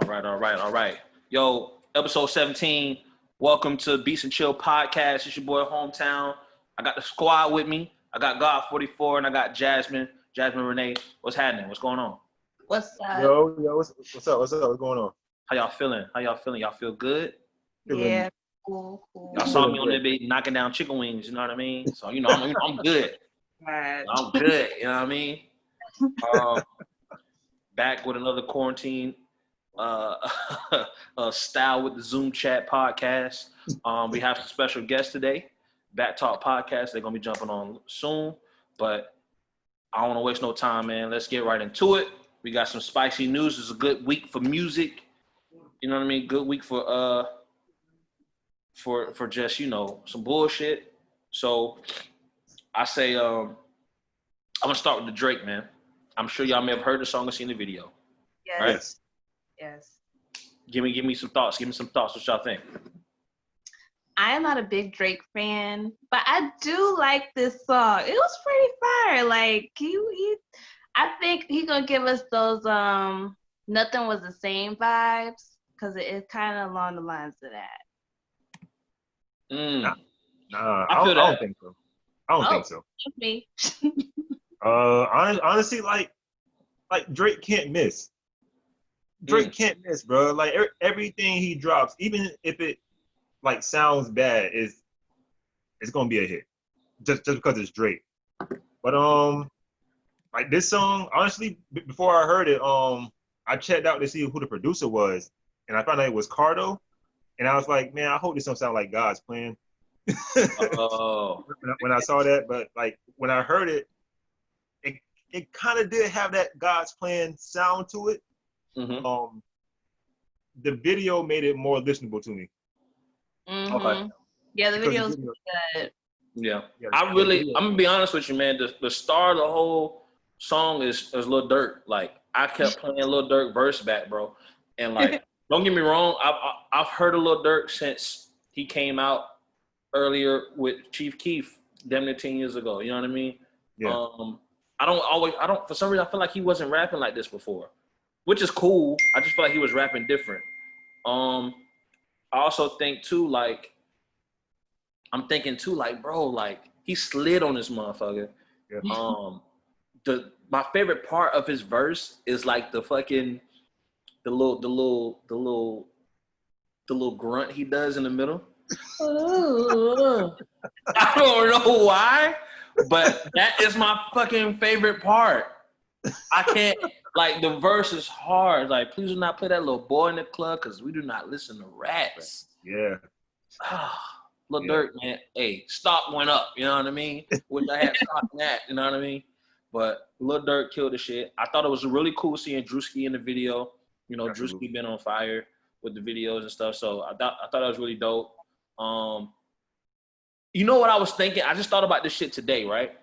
All right. Yo, episode 17. Welcome to Beats and Chill Podcast. It's your boy Hometown. I got the squad with me. I got God 44 and I got Jasmine Renee. What's happening? What's going on? What's up? Yo, what's up? What's going on? How y'all feeling? Y'all feel good? Yeah, cool. Y'all saw me on there knocking down chicken wings, you know what I mean? So, I'm good. Right. I'm good, you know what I mean? Back with another quarantine style with the Zoom chat podcast. We have some special guests today. BackTalk Podcast. They're gonna be jumping on soon, but I don't want to waste no time, man. Let's get right into it. We got some spicy news. It's a good week for music. You know what I mean? Good week for just some bullshit. So I say I'm gonna start with the Drake, man. I'm sure y'all may have heard the song or seen the video. Yes. Right? Yes. Give me some thoughts. What y'all think? I am not a big Drake fan, but I do like this song. It was pretty fire. Like I think he gonna give us those nothing was the same vibes, because it is kind of along the lines of that. Nah, I don't think so. I don't think so. That's me. Honestly, like Drake can't miss. Drake can't miss, bro. Like everything he drops, even if it like sounds bad, it's gonna be a hit, just because it's Drake. But like this song, honestly, before I heard it, I checked out to see who the producer was, and I found out it was Cardo, and I was like, man, I hope this don't sound like God's plan. Oh. When I saw that, but like when I heard it, it kind of did have that God's plan sound to it. Mm-hmm. The video made it more listenable to me. Mm-hmm. Okay. Yeah, the video's good. Yeah. I'm gonna be honest with you, man. The star of the whole song is Lil Durk. Like, I kept playing Lil Durk verse back, bro. And like, don't get me wrong, I've heard of Lil Durk since he came out earlier with Chief Keef, damn near 10 years ago. You know what I mean? Yeah. For some reason I feel like he wasn't rapping like this before, which is cool. I just feel like he was rapping different. I also think too, like, bro, like, he slid on this motherfucker. Yeah. My favorite part of his verse is like the little grunt he does in the middle. I don't know why, but that is my fucking favorite part. I can't, like, the verse is hard. Like, please do not play that little boy in the club, because we do not listen to rats. Yeah. Lil Durk, man, hey, stock went up, you know what I mean? Wish I had stock in that, you know what I mean? But Lil Durk killed the shit. I thought it was really cool seeing Drewski in the video. You know, Drewski been on fire with the videos and stuff, so I thought it was really dope. You know what I was thinking? I just thought about this shit today, right?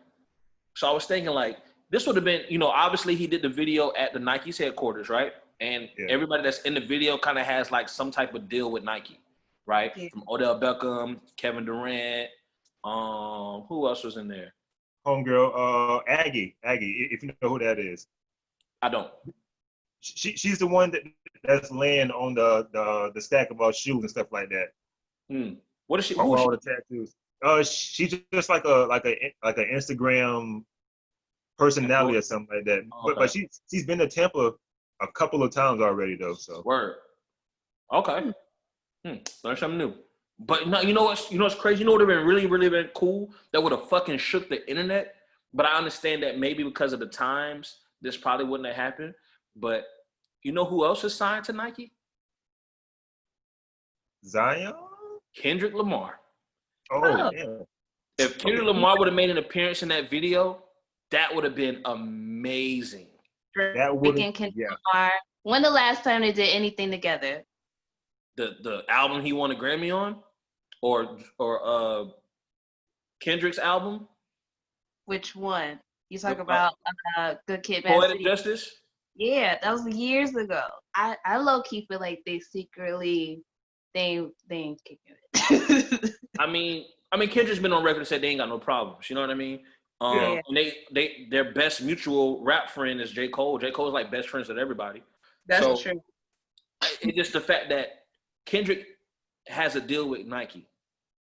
So I was thinking, like, this would have been, obviously he did the video at the Nike's headquarters, right? And everybody that's in the video kind of has like some type of deal with Nike, right? Yeah. From Odell Beckham, Kevin Durant, who else was in there? Homegirl, Aggie, if you know who that is. I don't. She's the one that's laying on the stack of shoes and stuff like that. What is she? Who is all the tattoos? She's just like an Instagram personality or something like that. Okay. But she's been to Tampa a couple of times already though. So word. Okay. Learn something new. But no, you know what's crazy? You know what would have been really, really been cool? That would have fucking shook the internet. But I understand that maybe because of the times, this probably wouldn't have happened. But you know who else is signed to Nike? Zion? Kendrick Lamar. Oh, yeah. If Kendrick Lamar would have made an appearance in that video, that would have been amazing. That would have, Lamar. When the last time they did anything together? The album he won a Grammy on, or Kendrick's album. Which one? You talk about Good Kid, Mad Poetic City? Justice? Yeah, that was years ago. I low key feel like they secretly they ain't kicking it. I mean, Kendrick's been on record and said they ain't got no problems. You know what I mean? And their best mutual rap friend is J. Cole. J. Cole's like best friends with everybody. That's true. it's just the fact that Kendrick has a deal with Nike,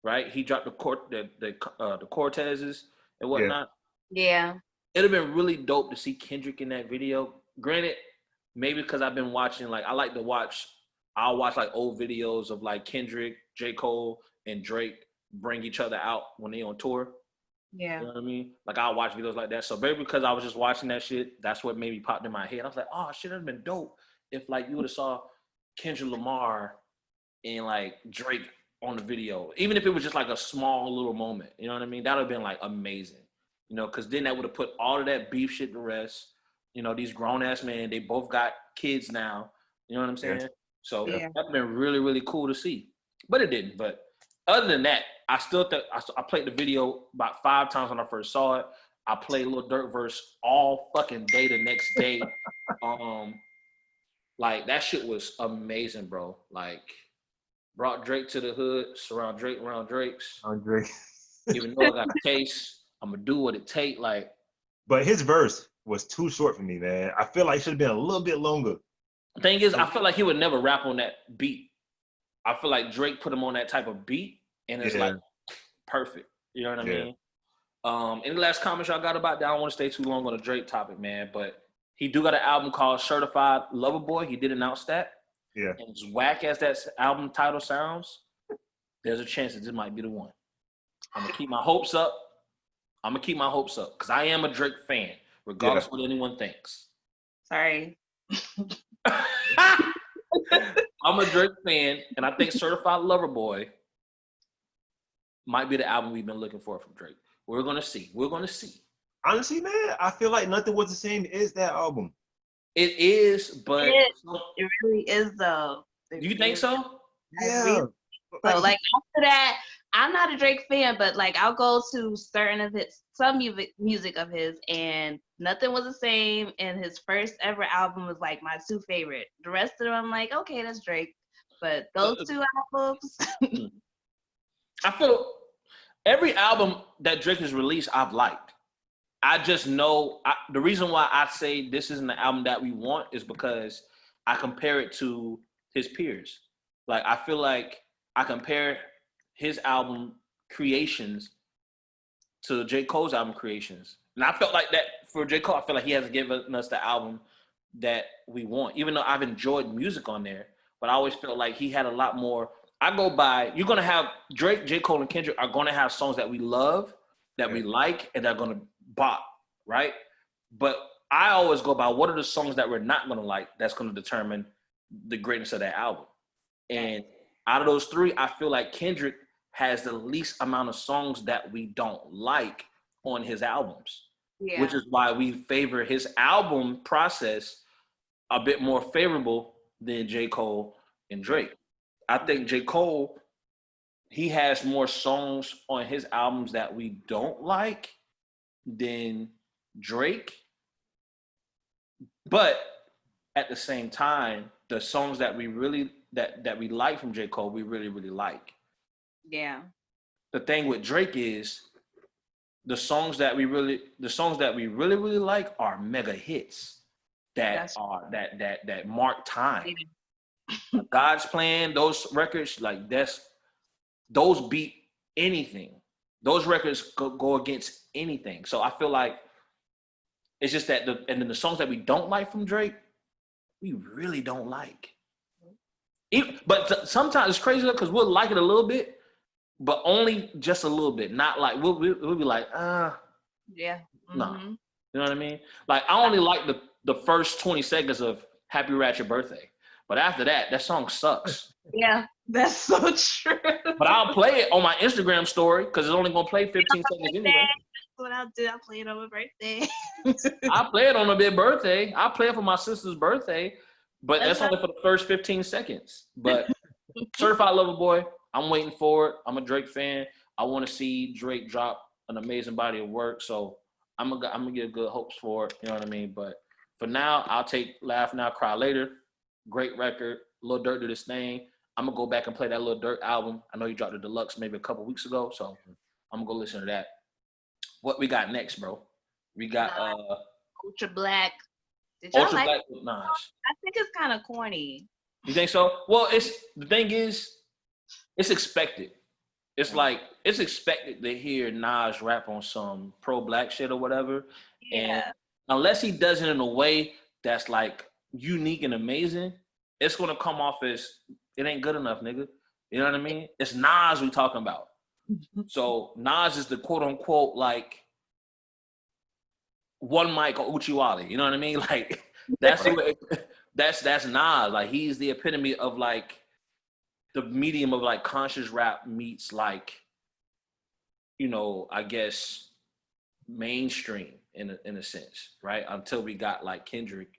right? He dropped the Cortezes and whatnot. Yeah. It'd have been really dope to see Kendrick in that video. Granted, maybe because I've been watching, like, I'll watch like old videos of like Kendrick, J. Cole, and Drake bring each other out when they on tour. Yeah. You know what I mean? Like, I'll watch videos like that. So maybe because I was just watching that shit, that's what maybe popped in my head. I was like, oh shit, that'd been dope if like you would have saw Kendrick Lamar and like Drake on the video, even if it was just like a small little moment. You know what I mean? That would have been like amazing. You know, because then that would have put all of that beef shit to rest. You know, these grown ass men, they both got kids now. You know what I'm saying? Yeah. So that's been really, really cool to see. But it didn't. But other than that, I still think I played the video about 5 times when I first saw it. I played Lil Durk verse all fucking day the next day. Like, that shit was amazing, bro. Like, brought Drake to the hood, surround Drake around Drake's. Andre. Even though I got a case, I'm gonna do what it take. Like, but his verse was too short for me, man. I feel like it should have been a little bit longer. The thing is, I feel like he would never rap on that beat. I feel like Drake put him on that type of beat, and it's like perfect. You know what I mean? Any last comments y'all got about that? I don't want to stay too long on the Drake topic, man. But he do got an album called Certified Lover Boy. He did announce that. Yeah. And as whack as that album title sounds, there's a chance that this might be the one. I'm gonna keep my hopes up. Because I am a Drake fan, regardless of what anyone thinks. Sorry. I'm a Drake fan, and I think Certified Lover Boy might be the album we've been looking for from Drake. We're gonna see. Honestly, man, I feel like Nothing Was the Same is that album. It is, but it really is though. Do you think so? Yeah. So like after that, I'm not a Drake fan, but like I'll go to some music of his, and Nothing Was the Same, and his first ever album was like my 2 favorite. The rest of them, I'm like, okay, that's Drake, but those 2 albums. I feel every album that Drake has released, I've liked. I just know the reason why I say this isn't the album that we want is because I compare it to his peers. Like, I feel like I compare his album creations to J. Cole's album creations. And I felt like that for J. Cole. I feel like he hasn't given us the album that we want, even though I've enjoyed music on there. But I always felt like he had a lot more. I go by, you're going to have Drake, J. Cole, and Kendrick are going to have songs that we love, that we like, and they're going to bop, right? But I always go by, what are the songs that we're not going to like that's going to determine the greatness of that album? And out of those 3, I feel like Kendrick has the least amount of songs that we don't like on his albums, which is why we favor his album process a bit more favorable than J. Cole and Drake. I think J. Cole, he has more songs on his albums that we don't like than Drake. But at the same time, the songs that we really that we like from J. Cole, we really, really like. Yeah. The thing with Drake is the songs that we really like are mega hits that mark time. God's Plan, those records, like those beat anything. Those records go against anything. So I feel like it's just that and then the songs that we don't like from Drake, we really don't like. But sometimes it's crazy because we'll like it a little bit, but only just a little bit. Not like we'll be like, yeah, no. You know what I mean? Like, I only like the first 20 seconds of Happy Ratchet Birthday. But after that song sucks. Yeah, that's so true. But I'll play it on my Instagram story because it's only gonna play 15 seconds anyway. That's what I'll do. I'll play it on my birthday. I'll play it on a big birthday. I'll play it for my sister's birthday, but that's only for the first 15 seconds. But Certified Lover Boy, I'm waiting for it. I'm a Drake fan. I want to see Drake drop an amazing body of work. So I'm gonna get good hopes for it. You know what I mean? But for now, I'll take Laugh Now, Cry Later. Great record. Lil Durk did his thing. I'm going to go back and play that Lil Durk album. I know he dropped the deluxe maybe a couple weeks ago, so I'm going to go listen to that. What we got next, bro? We got Ultra Black. Did y'all Ultra like Black it? with Nas. I think it's kind of corny. You think so? Well, the thing is, it's expected. It's like it's expected to hear Nas rap on some pro-black shit or whatever. Yeah. And unless he does it in a way that's like unique and amazing, it's gonna come off as it ain't good enough, nigga. You know what I mean? It's Nas we talking about. So Nas is the quote unquote like one mic or Uchiwali. You know what I mean? Like that's that's Nas. Like he's the epitome of like the medium of like conscious rap meets like, you know, I guess mainstream in a sense, right? Until we got like Kendrick,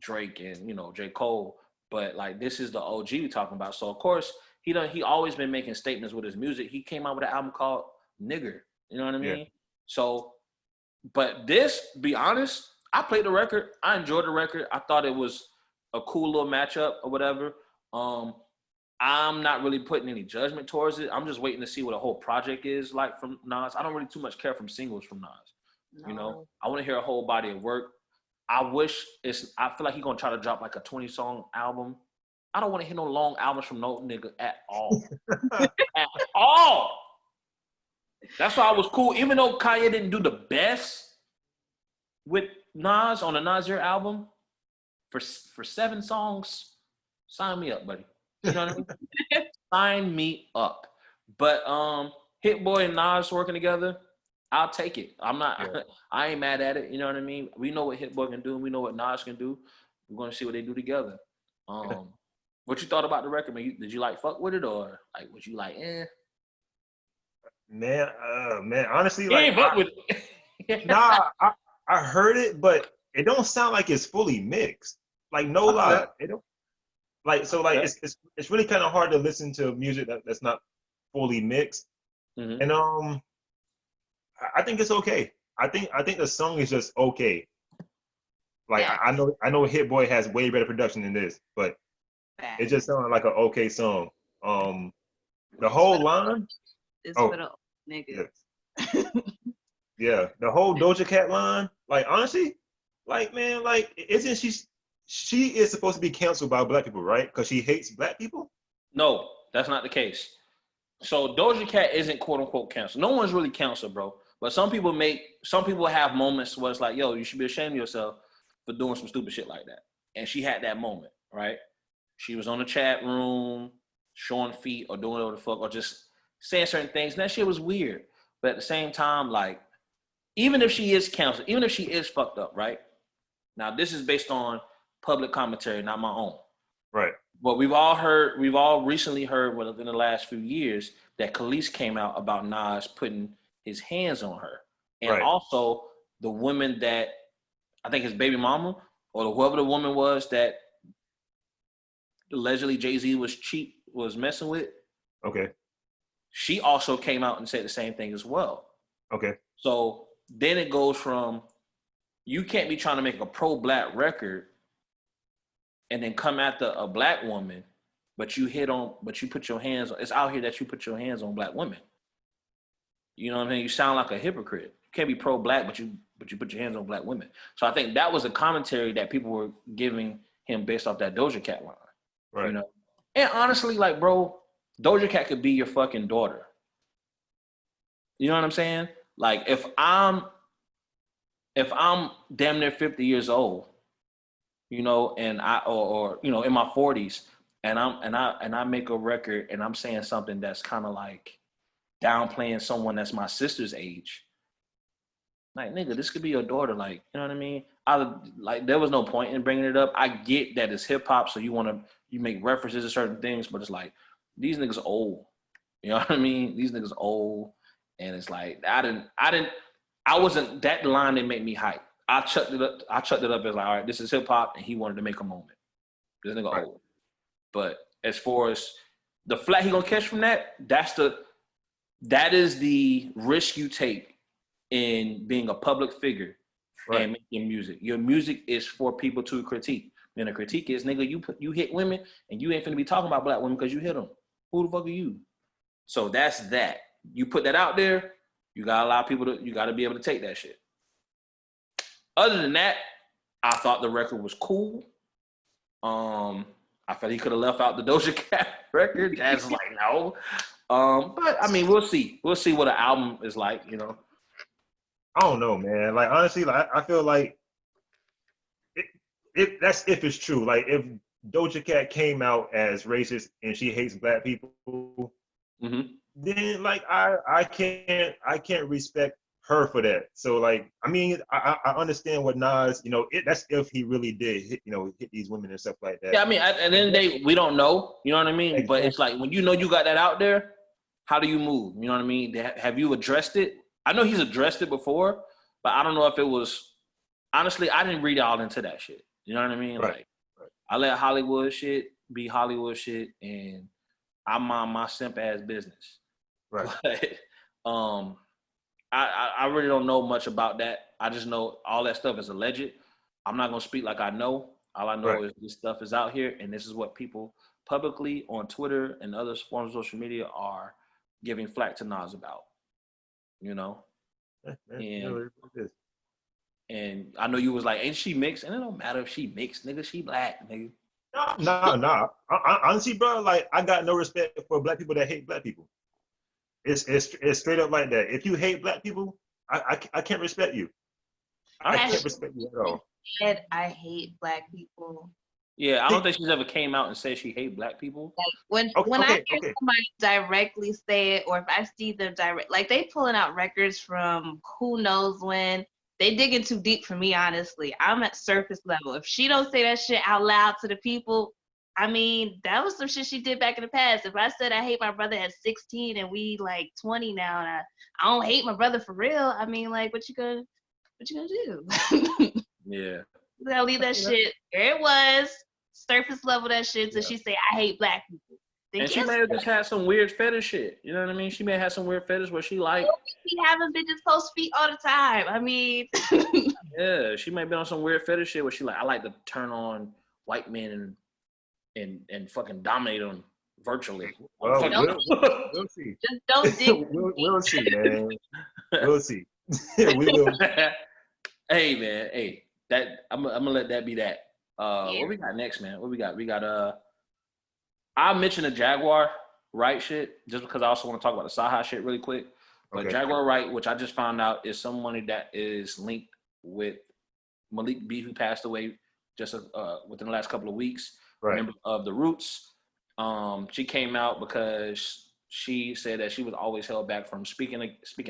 Drake, and you know J. Cole. But like this is the OG we talking about. So of course he always been making statements with his music. He came out with an album called Nigger. You know what I mean? Yeah. So, but this, be honest, I played the record. I enjoyed the record. I thought it was a cool little matchup or whatever. I'm not really putting any judgment towards it. I'm just waiting to see what a whole project is like from Nas. I don't really too much care from singles from Nas. No. You know, I want to hear a whole body of work. I feel like he's going to try to drop like a 20-song album. I don't want to hear no long albums from no nigga at all. At all. That's why I was cool. Even though Kanye didn't do the best with Nas on the Nasir album, for 7 songs, sign me up, buddy. You know what I mean? Sign me up. But Hit Boy and Nas working together, I'll take it. I ain't mad at it. You know what I mean? We know what Hit Boy can do. We know what Nas can do. We're going to see what they do together. What you thought about the record, man? Did you like fuck with it or like was you like Man, honestly, you like ain't fuck with it. Nah, I heard it, but it don't sound like it's fully mixed. Like no lie, it don't. Like so, like it's really kind of hard to listen to music that's not fully mixed. Mm-hmm. And I think it's okay. I think the song is just okay. Like I know Hit Boy has way better production than this, but it just sounded like an okay song. The whole line is for the niggas. Yeah, the whole Doja Cat line. Like honestly, like man, like isn't she is supposed to be canceled by black people, right? Because she hates black people? No, that's not the case. So Doja Cat isn't quote unquote canceled. No one's really canceled, bro. But some people have moments where it's like, yo, you should be ashamed of yourself for doing some stupid shit like that. And she had that moment, right? She was on the chat room, showing feet or doing whatever the fuck, or just saying certain things. And that shit was weird. But at the same time, like, even if she is canceled, even if she is fucked up, right? Now, this is based on public commentary, not my own. Right. But we've all recently heard within the last few years that Khalees came out about Nas putting his hands on her. And also the woman that, I think his baby mama, or whoever the woman was that allegedly Jay-Z was messing with. Okay. She also came out and said the same thing as well. Okay. So then it goes from, you can't be trying to make a pro-black record and then come after a black woman, but you put your hands on, it's out here that you put your hands on black women. You know what I mean? You sound like a hypocrite. You can't be pro-black, but you put your hands on black women. So I think that was a commentary that people were giving him based off that Doja Cat line. Right. You know? And honestly, like, bro, Doja Cat could be your fucking daughter. You know what I'm saying? Like, if I'm damn near 50 years old, you know, and or you know, in my 40s, and I make a record and I'm saying something that's kind of like downplaying someone that's my sister's age. Like, nigga, this could be your daughter. Like, you know what I mean? There was no point in bringing it up. I get that it's hip hop, so you make references to certain things, but it's like, these niggas old. You know what I mean? These niggas old, and it's like I wasn't that line that made me hype. I chucked it up as like, all right, this is hip hop, and he wanted to make a moment. This nigga old. But as far as the flat he gonna catch from that, that is the risk you take in being a public figure and making music. Your music is for people to critique. And the critique is, nigga, you hit women and you ain't finna be talking about black women because you hit them. Who the fuck are you? So that's that. You put that out there, you gotta allow people you gotta be able to take that shit. Other than that, I thought the record was cool. I I felt he could have left out the Doja Cat record. Jazz is like, no. But I mean, we'll see. We'll see what an album is like, you know. I don't know, man. Like honestly, like I feel like that's if it's true. Like if Doja Cat came out as racist and she hates black people, then like I can't respect her for that. So like I mean I understand what Nas, you know, that's if he really did hit these women and stuff like that. Yeah, I mean at the end of the day, we don't know, you know what I mean? Exactly. But it's like when you know you got that out there, how do you move? You know what I mean? Have you addressed it? I know he's addressed it before, but I don't know if it was honestly, I didn't read all into that shit. You know what I mean? Right. Like I let Hollywood shit be Hollywood shit and I mind my simp ass business. Right. But I really don't know much about that. I just know all that stuff is alleged. I'm not gonna speak like I know. All I know is this stuff is out here, and this is what people publicly on Twitter and other forms of social media are giving flack to Nas about. You know, and I know you was like, "Ain't she mixed?" And it don't matter if she mixed, nigga. She black, nigga. Nah. Honestly, bro, like I got no respect for black people that hate black people. It's straight up like that. If you hate black people, I can't respect you. I can't respect you at all. I hate black people. Yeah, I don't think she's ever came out and said she hate black people. Like when I hear somebody directly say it, or if I see them direct, like they pulling out records from who knows when. They digging too deep for me, honestly. I'm at surface level. If she don't say that shit out loud to the people, I mean, that was some shit she did back in the past. If I said I hate my brother at 16 and we like 20 now, and I don't hate my brother for real, I mean, like, what you gonna do? Yeah. You gotta leave that shit where it was, surface level that shit, till she say I hate black people. And she may have just had some weird fetish shit. You know what I mean? She may have had some weird fetish where she like. She having bitches post feet all the time. I mean. Yeah, she may be on some weird fetish shit where she like, I like to turn on white men and fucking dominate them virtually. Well, we'll see. Just don't dig. we'll see, man. We'll see. We will. Hey, man. Hey, that I'm gonna let that be that. What we got next, man? What we got? We got I mentioned the Jaguar Wright shit just because I also want to talk about the Saha shit really quick. But Jaguar Wright, which I just found out is someone that is linked with Malik B, who passed away just within the last couple of weeks. Right. Member of the Roots. She came out because she said that she was always held back from speaking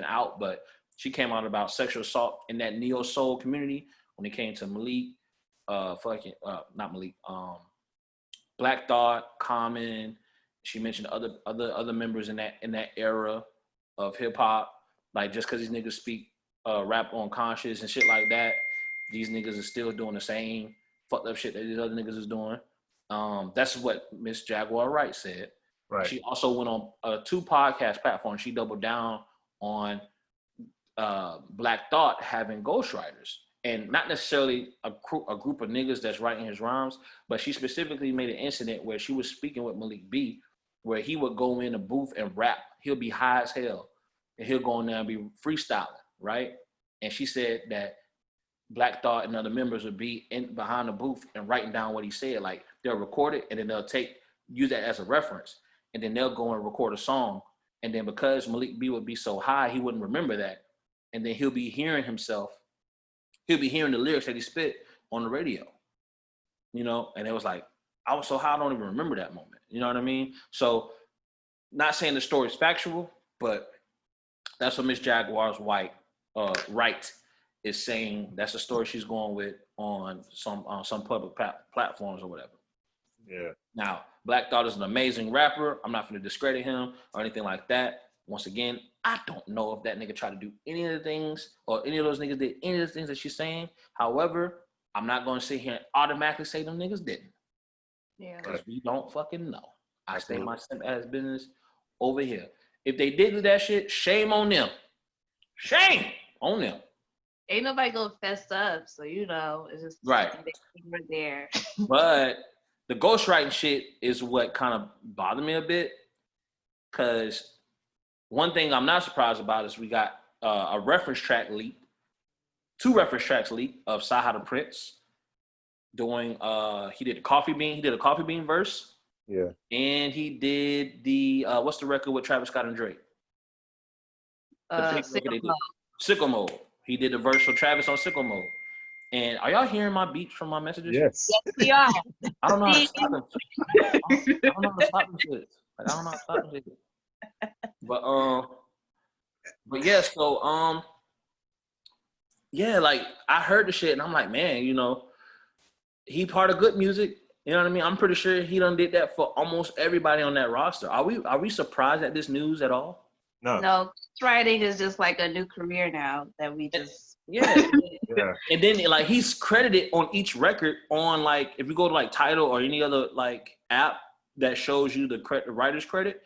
out, but she came out about sexual assault in that neo soul community when it came to Malik, not Malik, Black Thought, Common. She mentioned other members in that era of hip hop. Like just because these niggas speak rap on conscious and shit like that, these niggas are still doing the same fucked up shit that these other niggas is doing. That's what Miss Jaguar Wright said. Right. She also went on 2 podcast platforms. She doubled down on Black Thought having ghostwriters. And not necessarily a group of niggas that's writing his rhymes, but she specifically made an incident where she was speaking with Malik B, where he would go in a booth and rap. He'll be high as hell, and he'll go in there and be freestyling, right? And she said that Black Thought and other members would be behind the booth and writing down what he said. Like they'll record it and then they'll use that as a reference, and then they'll go and record a song. And then because Malik B would be so high, he wouldn't remember that, and then he'll be hearing himself. He'll be hearing the lyrics that he spit on the radio, you know? And it was like, I was so high, I don't even remember that moment. You know what I mean? So not saying the story is factual, but that's what Miss Jaguar's Wright is saying. That's the story she's going with on some public platforms or whatever. Yeah. Now, Black Thought is an amazing rapper. I'm not going to discredit him or anything like that. Once again, I don't know if that nigga tried to do any of the things or any of those niggas did any of the things that she's saying. However, I'm not going to sit here and automatically say them niggas didn't. Yeah. Because we don't fucking know. I stay my simp ass business over here. If they did do that shit, shame on them. Shame on them. Ain't nobody gonna fess up, so you know, it's just right there. But the ghostwriting shit is what kind of bothered me a bit, because one thing I'm not surprised about is we got a reference track leaked, 2 reference tracks leaked of Saha the Prince, doing he did a coffee bean verse. Yeah. And he did the what's the record with Travis Scott and Drake? The big record they did. Sickle Mode. He did the verse for Travis on Sickle Mode. And are y'all hearing my beats from my messages? Yes. Yes, we are. I don't know how to stop them. I don't know how to stop them shit. Like, I don't know how to stop them shit. But yeah, so yeah, like I heard the shit and I'm like, man, you know, he part of good music. You know what I mean? I'm pretty sure he done did that for almost everybody on that roster. Are we surprised at this news at all? No, writing is just like a new career now that we just yeah. And then like he's credited on each record on like if you go to like Tidal or any other like app that shows you the writer's credit,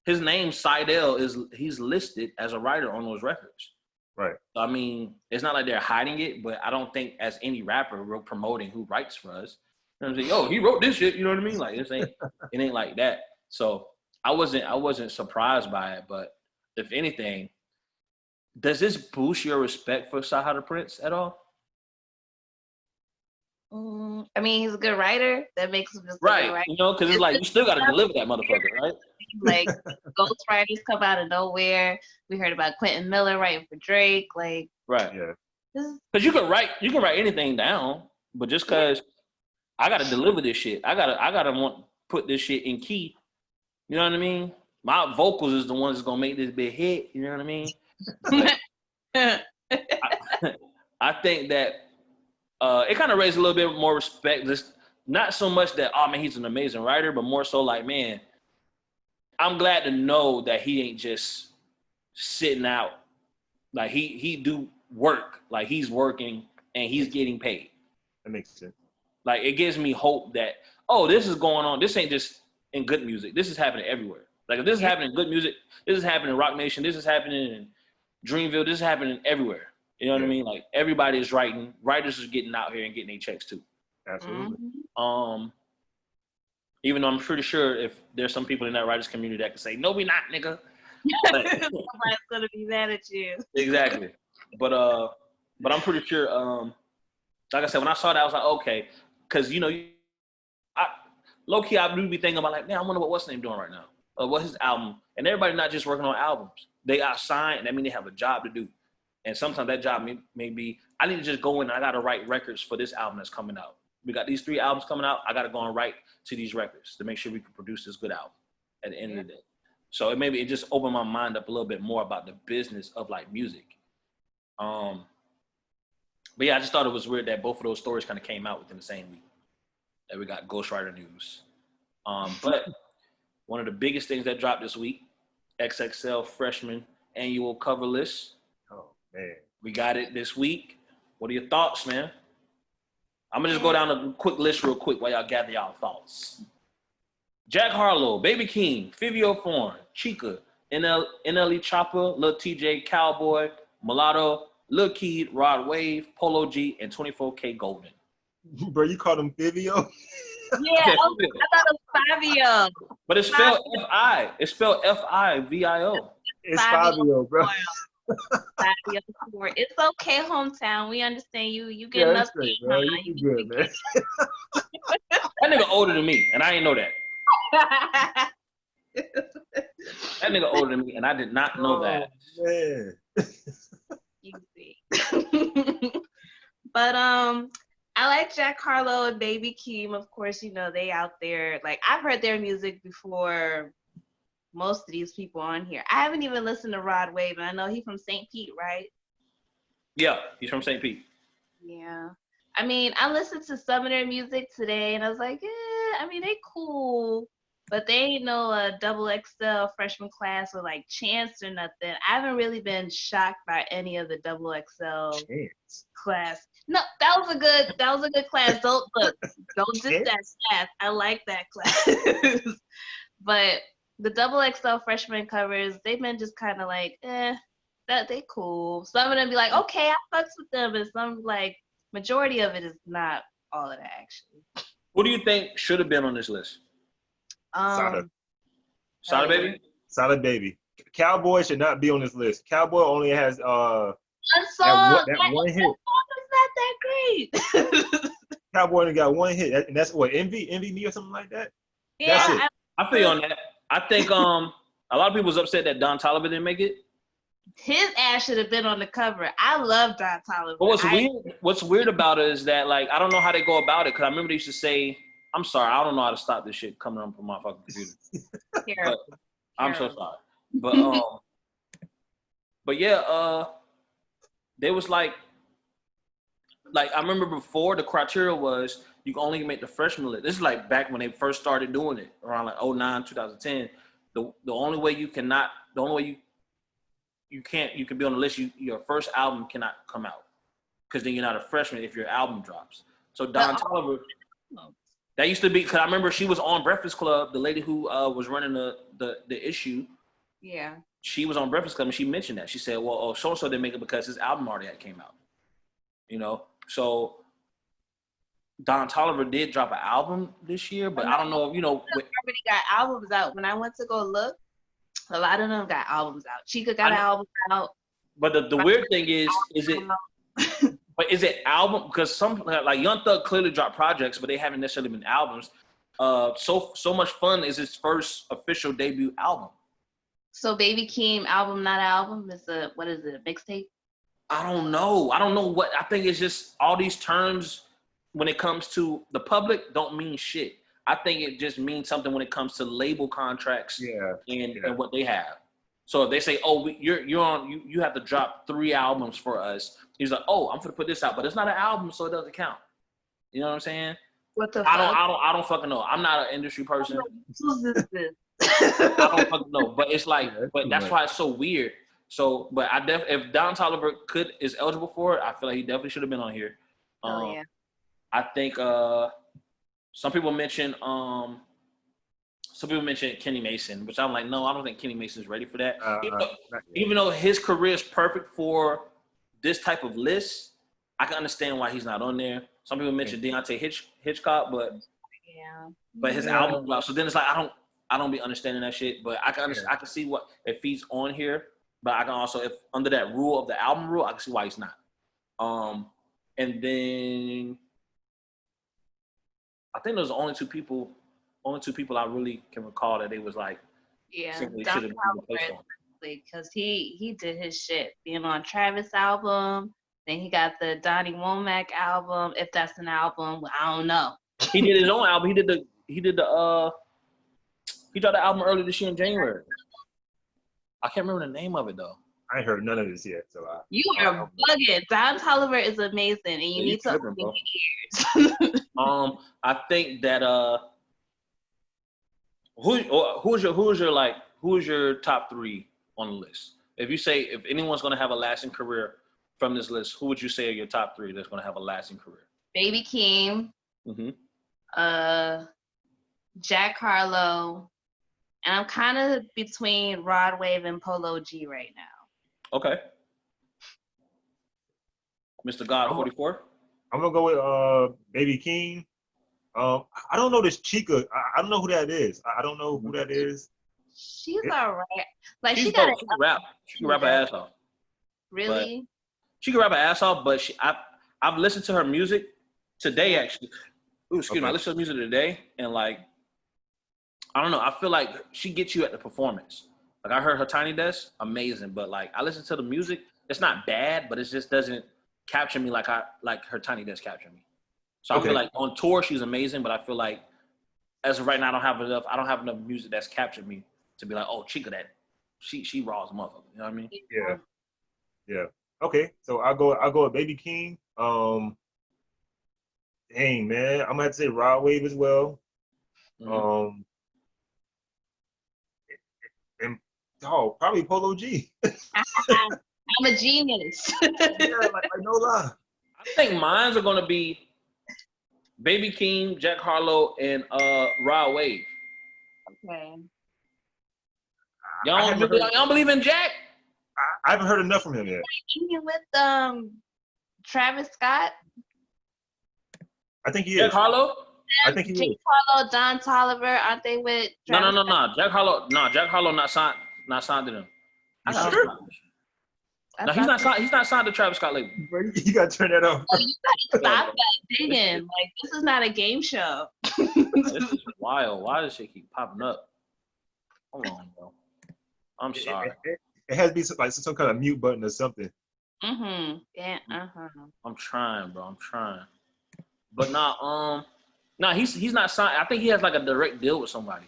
his name Seidel he's listed as a writer on those records. Right. So, I mean, it's not like they're hiding it, but I don't think as any rapper we're promoting who writes for us. You know what I'm saying? Yo, he wrote this shit. You know what I mean? Like it ain't like that. So I wasn't surprised by it, but if anything, does this boost your respect for Sahara Prince at all? I mean, he's a good writer. That makes him just right. You know, because it's like you still got to deliver that motherfucker, right? Like ghost writers come out of nowhere. We heard about Quentin Miller writing for Drake. Like, right, yeah. Because you can write anything down, but just because I got to deliver this shit, I gotta put this shit in key. You know what I mean? My vocals is the ones that's gonna make this big hit. You know what I mean? I think that it kind of raised a little bit more respect. Just not so much that, oh man, he's an amazing writer, but more so like, man, I'm glad to know that he ain't just sitting out. Like he do work. Like he's working and he's getting paid. That makes sense. Like it gives me hope that, oh, this is going on. This ain't just in good music. This is happening everywhere. Like if this is happening in good music, this is happening in Rock Nation, this is happening in Dreamville, this is happening everywhere. You know what I mean? Like everybody is writing. Writers are getting out here and getting their checks too. Absolutely. Even though I'm pretty sure if there's some people in that writers community that can say, no, we not, nigga. Somebody's gonna be mad at you. Exactly. But I'm pretty sure, like I said, when I saw that, I was like, okay. Because, you know, low-key, I do be thinking about like, man, I wonder what what's his name doing right now. What's his album? And everybody not just working on albums. They got signed, and that means they have a job to do. And sometimes that job may be, I need to just go in and I got to write records for this album that's coming out. We got these 3 albums coming out. I got to go and write to these records to make sure we can produce this good album at the end of the day. So it just opened my mind up a little bit more about the business of like music. But yeah, I just thought it was weird that both of those stories kind of came out within the same week that we got Ghostwriter news. But one of the biggest things that dropped this week, XXL freshman annual cover list. Oh man, we got it this week. What are your thoughts, man? I'm gonna just go down a quick list real quick while y'all gather y'all thoughts. Jack Harlow, Baby King, Fivio Foreign, Chica, NLE Chopper, Lil TJ, Cowboy, Mulatto, Lil Keed, Rod Wave, Polo G, and 24K Golden. Bro, you called him Fivio? Yeah, I thought it was Fabio. But it's spelled F-I. It's spelled F-I-V-I-O. It's Fabio, bro. Fabio. It's okay, hometown. We understand you. You getting up great, bro. You good, man. That nigga older than me, and I didn't know that. That nigga older than me, and I did not know that. Man. You see. But I like Jack Harlow and Baby Keem. Of course, you know, they out there. Like, I've heard their music before most of these people on here. I haven't even listened to Rod Wave, and I know he's from St. Pete, right? Yeah, he's from St. Pete. Yeah. I mean, I listened to some of their music today, and I was like, I mean, they cool, but they ain't no double XL freshman class or like Chance or nothing. I haven't really been shocked by any of the double XL class. No, that was a good class. Don't diss that class. I like that class. But the double XL freshman covers, they've been just kind of like, that they cool. Some of them be like, okay, I fucks with them, and some like majority of it is not all of that actually. Who do you think should have been on this list? Sada Baby? Sada Baby. Cowboy should not be on this list. Cowboy only has one song. that one hit. That song is not that great. Cowboy only got one hit, and that's what Envy Me or something like that. Yeah, That's it. I feel you on that. I think a lot of people was upset that Don Toliver didn't make it. his ass should have been on the cover. I love Don Toliver. But what's weird about it is that like I don't know how they go about it because I remember they used to say, "I'm sorry, I don't know how to stop this shit coming on from my fucking computer." But I'm so sorry. But yeah, they was like I remember before the criteria was you can only make the freshman list. This is like back when they first started doing it around like 09, 2010. The only way you can be on the list. Your first album cannot come out because then you're not a freshman if your album drops. So Don Toliver, that used to be because I remember she was on Breakfast Club. The lady who was running the issue. Yeah. She was on Breakfast Club and she mentioned that. She said, "Well, so and so didn't make it because his album already had came out." You know, so Don Toliver did drop an album this year, but I don't know. Already got albums out. When I went to go look, a lot of them got albums out. Chica got an album out. But the weird thing is it album? Because some like Young Thug clearly dropped projects, but they haven't necessarily been albums. So Much Fun is his first official debut album. So Baby Keem album, not album, is a mixtape? I don't know. What I think it's just all these terms when it comes to the public don't mean shit. I think it just means something when it comes to label contracts and what they have. So if they say, "Oh, you have to drop 3 albums for us," he's like, "Oh, I'm gonna put this out," but it's not an album, so it doesn't count. You know what I'm saying? What the fuck? I don't fucking know. I'm not an industry person. Who's this? I don't fucking know. But it's like, but that's why it's so weird. So, but if Don Toliver is eligible for it, I feel like he definitely should have been on here. Yeah. I think some people mentioned Kenny Mason, which I'm like, no, I don't think Kenny Mason's ready for that. Even though his career is perfect for this type of list, I can understand why he's not on there. Some people mentioned Deontay Hitchcock, but his album dropped. So then it's like I don't be understanding that shit. But I can I can see what if he's on here, but I can also if under that rule of the album rule, I can see why he's not. And then I think those are only two people I really can recall that they was like, Don Toliver, because he did his shit, being on Travis album, then he got the Donnie Womack album, if that's an album, I don't know. He did his own album. He dropped the album early this year in January. I can't remember the name of it though. I ain't heard none of this yet, so you are bugging. Don Toliver is amazing, and you need to open your ears. I think that who's your top 3 on the list? If anyone's gonna have a lasting career from this list, who would you say are your top 3 that's gonna have a lasting career? Baby Keem, Jack Harlow, and I'm kind of between Rod Wave and Polo G right now. Okay. Mr. God 44? I'm going to go with Baby Keem. I don't know this Chica. I don't know who that is. I don't know who that is. She's all right. Like she can rap. She can rap her ass off. Really? She can rap her ass off, but I've listened to her music today actually. Ooh, excuse me. I listened to music today and like I don't know. I feel like she gets you at the performance. Like I heard her Tiny Desk, amazing. But like I listen to the music, it's not bad, but it just doesn't capture me like her Tiny Desk captured me. So I feel like on tour she's amazing, but I feel like as of right now I don't have enough music that's captured me to be like, oh, Chica, that she raws a motherfucker. You know what I mean? Yeah. Okay, so I'll go with Baby Keem. Dang man, I'm gonna have to say Rod Wave as well. And probably Polo G. I'm a genius. like no lie. I think mines are gonna be Baby Keem, Jack Harlow, and Rod Wave. Okay. Y'all don't believe in Jack? I haven't heard enough from him yet. Hanging with Travis Scott. I think he is. Jack Harlow? I think he is. Jack Harlow, Don Toliver, aren't they with Travis No. Jack Harlow not signed to them. You sure? No, he's not signed. He's not signed to Travis Scott label. You gotta turn that off. Oh, you gotta stop that digging. Like, this is not a game show. This is wild. Why does shit keep popping up? Hold on, bro. I'm sorry. It has to be like some kind of mute button or something. Yeah. I'm trying, bro. I'm trying. But he's not signed. I think he has like a direct deal with somebody.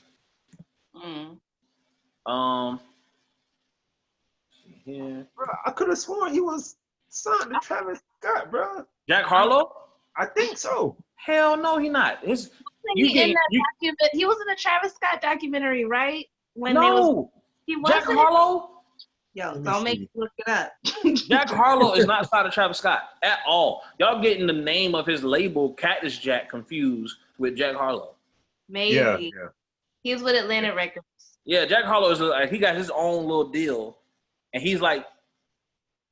Yeah. Bro, I could have sworn he was signed to Travis Scott, bro. Jack Harlow? I think so. Hell no, he not. He was in the Travis Scott documentary, right? Jack Harlow? Yo, don't make me look it up. Jack Harlow is not signed to Travis Scott at all. Y'all getting the name of his label, Cactus Jack, confused with Jack Harlow. Maybe. Yeah. He's with Atlantic Records. Yeah, Jack Harlow is like, he got his own little deal, and he's like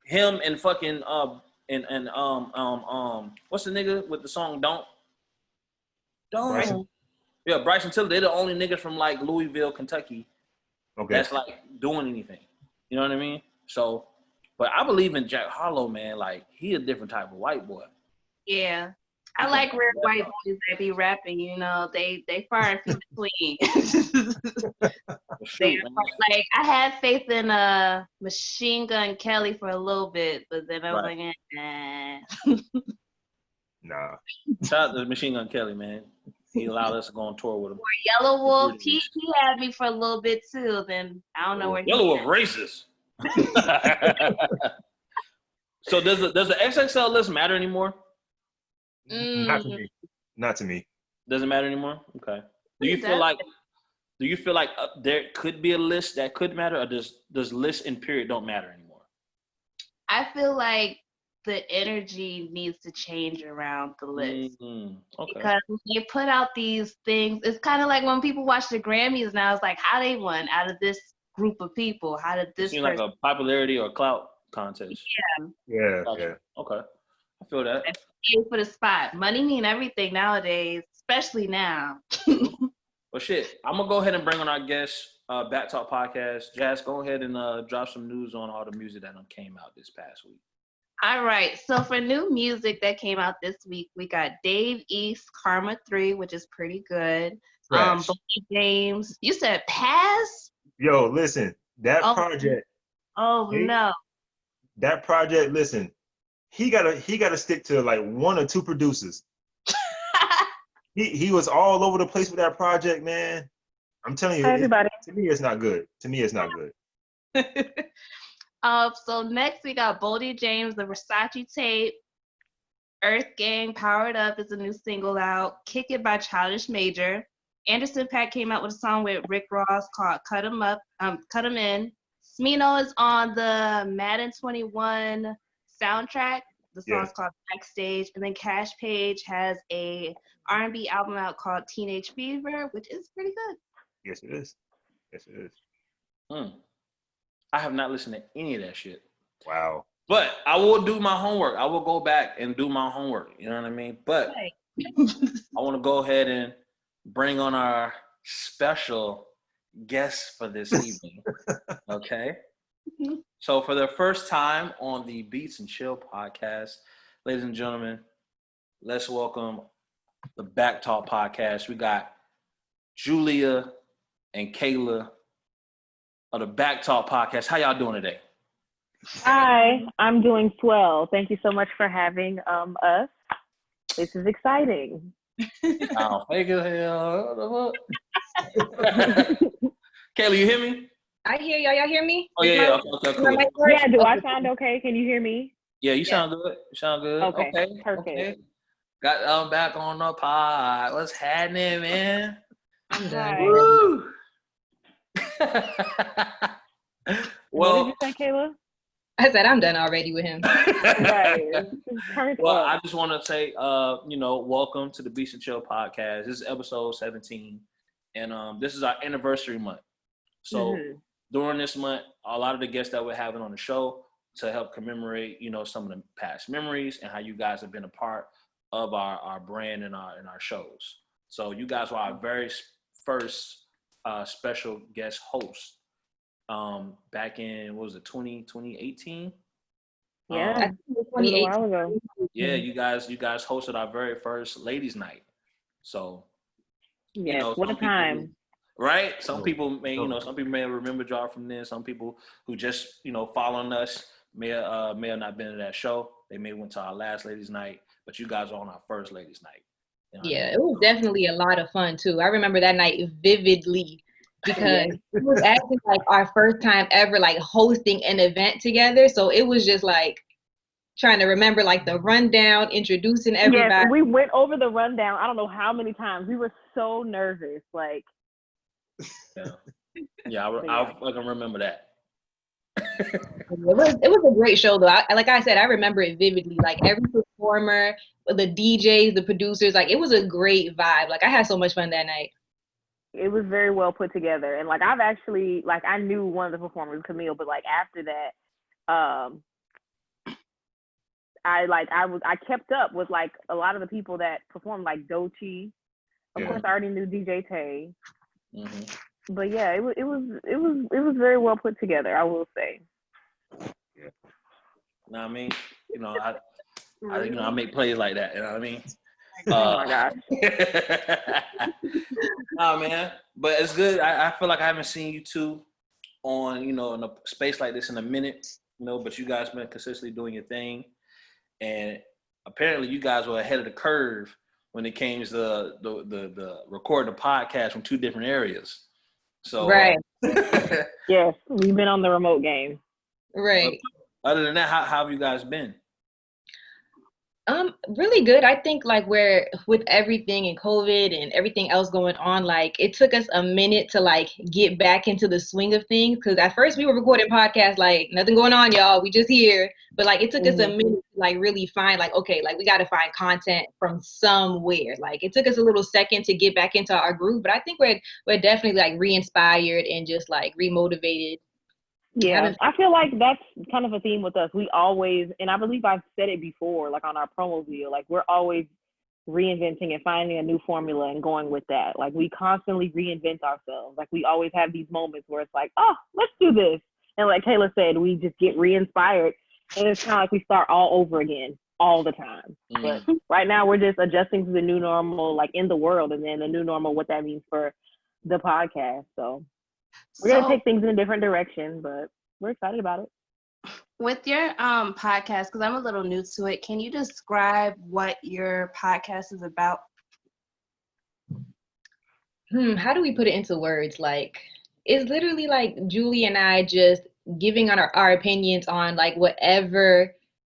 him and fucking what's the nigga with the song Don't? Bryson? Yeah, Bryson Tiller. They're the only niggas from like Louisville, Kentucky, that's like doing anything. You know what I mean? So, but I believe in Jack Harlow, man. Like, he a different type of white boy. Yeah. I like rare white boys that be rapping, you know. They far and few between. Like, I had faith in Machine Gun Kelly for a little bit, but then I was like, nah. Nah. Shout out to Machine Gun Kelly, man. He allowed us to go on tour with him. Or Yellow Wolf, he had me for a little bit too. Then I don't know where Yellow Wolf racist. So does the XXL list matter anymore? Not to me. Doesn't matter anymore? Okay. Do you feel like there could be a list that could matter, or does list and period don't matter anymore? I feel like the energy needs to change around the list. Okay. Because they put out these things. It's kind of like when people watch the Grammys now, it's like, how they won out of this group of people? How did this seem like a popularity or clout contest? Yeah. Okay. I feel that. For the spot. Money mean everything nowadays, especially now. Well, shit. I'm going to go ahead and bring on our guest, BackTalk Podcast. Jazz, go ahead and drop some news on all the music that came out this past week. All right. So for new music that came out this week, we got Dave East, Karma 3, which is pretty good. Bonnie James. You said Pass? Yo, listen. That project. Oh, no. That project, listen. He gotta stick to like one or two producers. he was all over the place with that project, man. I'm telling you, everybody. To me, it's not good. So next we got Boldy James, the Versace tape. Earth Gang, Powered Up is a new single out. Kick It by Childish Major. Anderson .Paak came out with a song with Rick Ross called Cut 'Em In. Smino is on the Madden 21 soundtrack. The song's called Backstage. And then Cash Page has a R&B album out called Teenage Fever, which is pretty good. Yes, it is. I have not listened to any of that shit. Wow. But I will do my homework. I will go back and do my homework. You know what I mean? But I want to go ahead and bring on our special guest for this evening. Okay? So for the first time on the Beats and Chill podcast, ladies and gentlemen, let's welcome the BackTalk Podcast. We got Julia and Kayla of the BackTalk Podcast. How y'all doing today? Hi, I'm doing swell. Thank you so much for having us. This is exciting. Oh, fake as hell. Kayla, you hear me? I hear y'all. Y'all hear me? Oh, yeah. Okay, cool. Yeah, do I sound okay? Can you hear me? Yeah, you sound good. Okay, perfect. Okay. Got back on the pod. What's happening, man? I'm done. Woo! What did you say, Kayla? I said I'm done already with him. Right. Well, I just want to say, welcome to the Beats and Chill podcast. This is episode 17, and this is our anniversary month. So during this month, a lot of the guests that we're having on the show to help commemorate, some of the past memories and how you guys have been a part of our brand and our shows. So you guys were our very first special guest host back in, 2018? Yeah, I think it was it was a 2018. while ago. Yeah, you guys hosted our very first ladies' night. So, Yes, what a some people, time. right? Some Oh, people may, oh. some people may remember y'all from then. Some people who just, following us may have not been to that show. They may went to our last ladies' night, but you guys are on our first ladies' night. You know what I Yeah, mean? it was definitely a lot of fun too. I remember that night vividly because it was actually like our first time ever like hosting an event together. So it was just like trying to remember like the rundown, introducing Yes, everybody. we went over the rundown. I don't know how many times. We were so nervous. Like, Yeah, I can remember that. It was a great show though. Like I said, I remember it vividly. Like every performer, the DJs, the producers, like it was a great vibe. Like I had so much fun that night. it was very well put together. And like, I've actually, like, I knew one of the performers, Camille, but like after that, I kept up with like a lot of the people that performed, like Dochi. Of course, I already knew DJ Tay. Mm-hmm. But yeah, it was very well put together, I will say. You know what I mean? I make plays like that. You know what I mean? Oh my gosh. Nah, man. But it's good. I feel like I haven't seen you two on, in a space like this in a minute, but you guys been consistently doing your thing. And apparently you guys were ahead of the curve when it came to the recording the podcast from two different areas. So Right. Yes, we've been on the remote game. Right. Other than that, how have you guys been? Really good. I think like where with everything and COVID and everything else going on, like it took us a minute to like get back into the swing of things. Cause at first we were recording podcasts, like nothing going on, y'all. We just here. But like it took us a minute to like really find like, okay, like we got to find content from somewhere. Like it took us a little second to get back into our groove, but I think we're definitely like re-inspired and just like remotivated. Yeah, I feel like that's kind of a theme with us. We always, and I believe I've said it before, like on our promo video, like we're always reinventing and finding a new formula and going with that. Like we constantly reinvent ourselves. Like we always have these moments where it's like, oh, let's do this. And like Kayla said, we just get re-inspired and it's kind of like we start all over again all the time. But right now we're just adjusting to the new normal, like in the world, and then the new normal, what that means for the podcast. So we're going to take things in a different direction, but we're excited about it. With your podcast, because I'm a little new to it, can you describe what your podcast is about? How do we put it into words? Like, it's literally like Julie and I just giving on our opinions on like whatever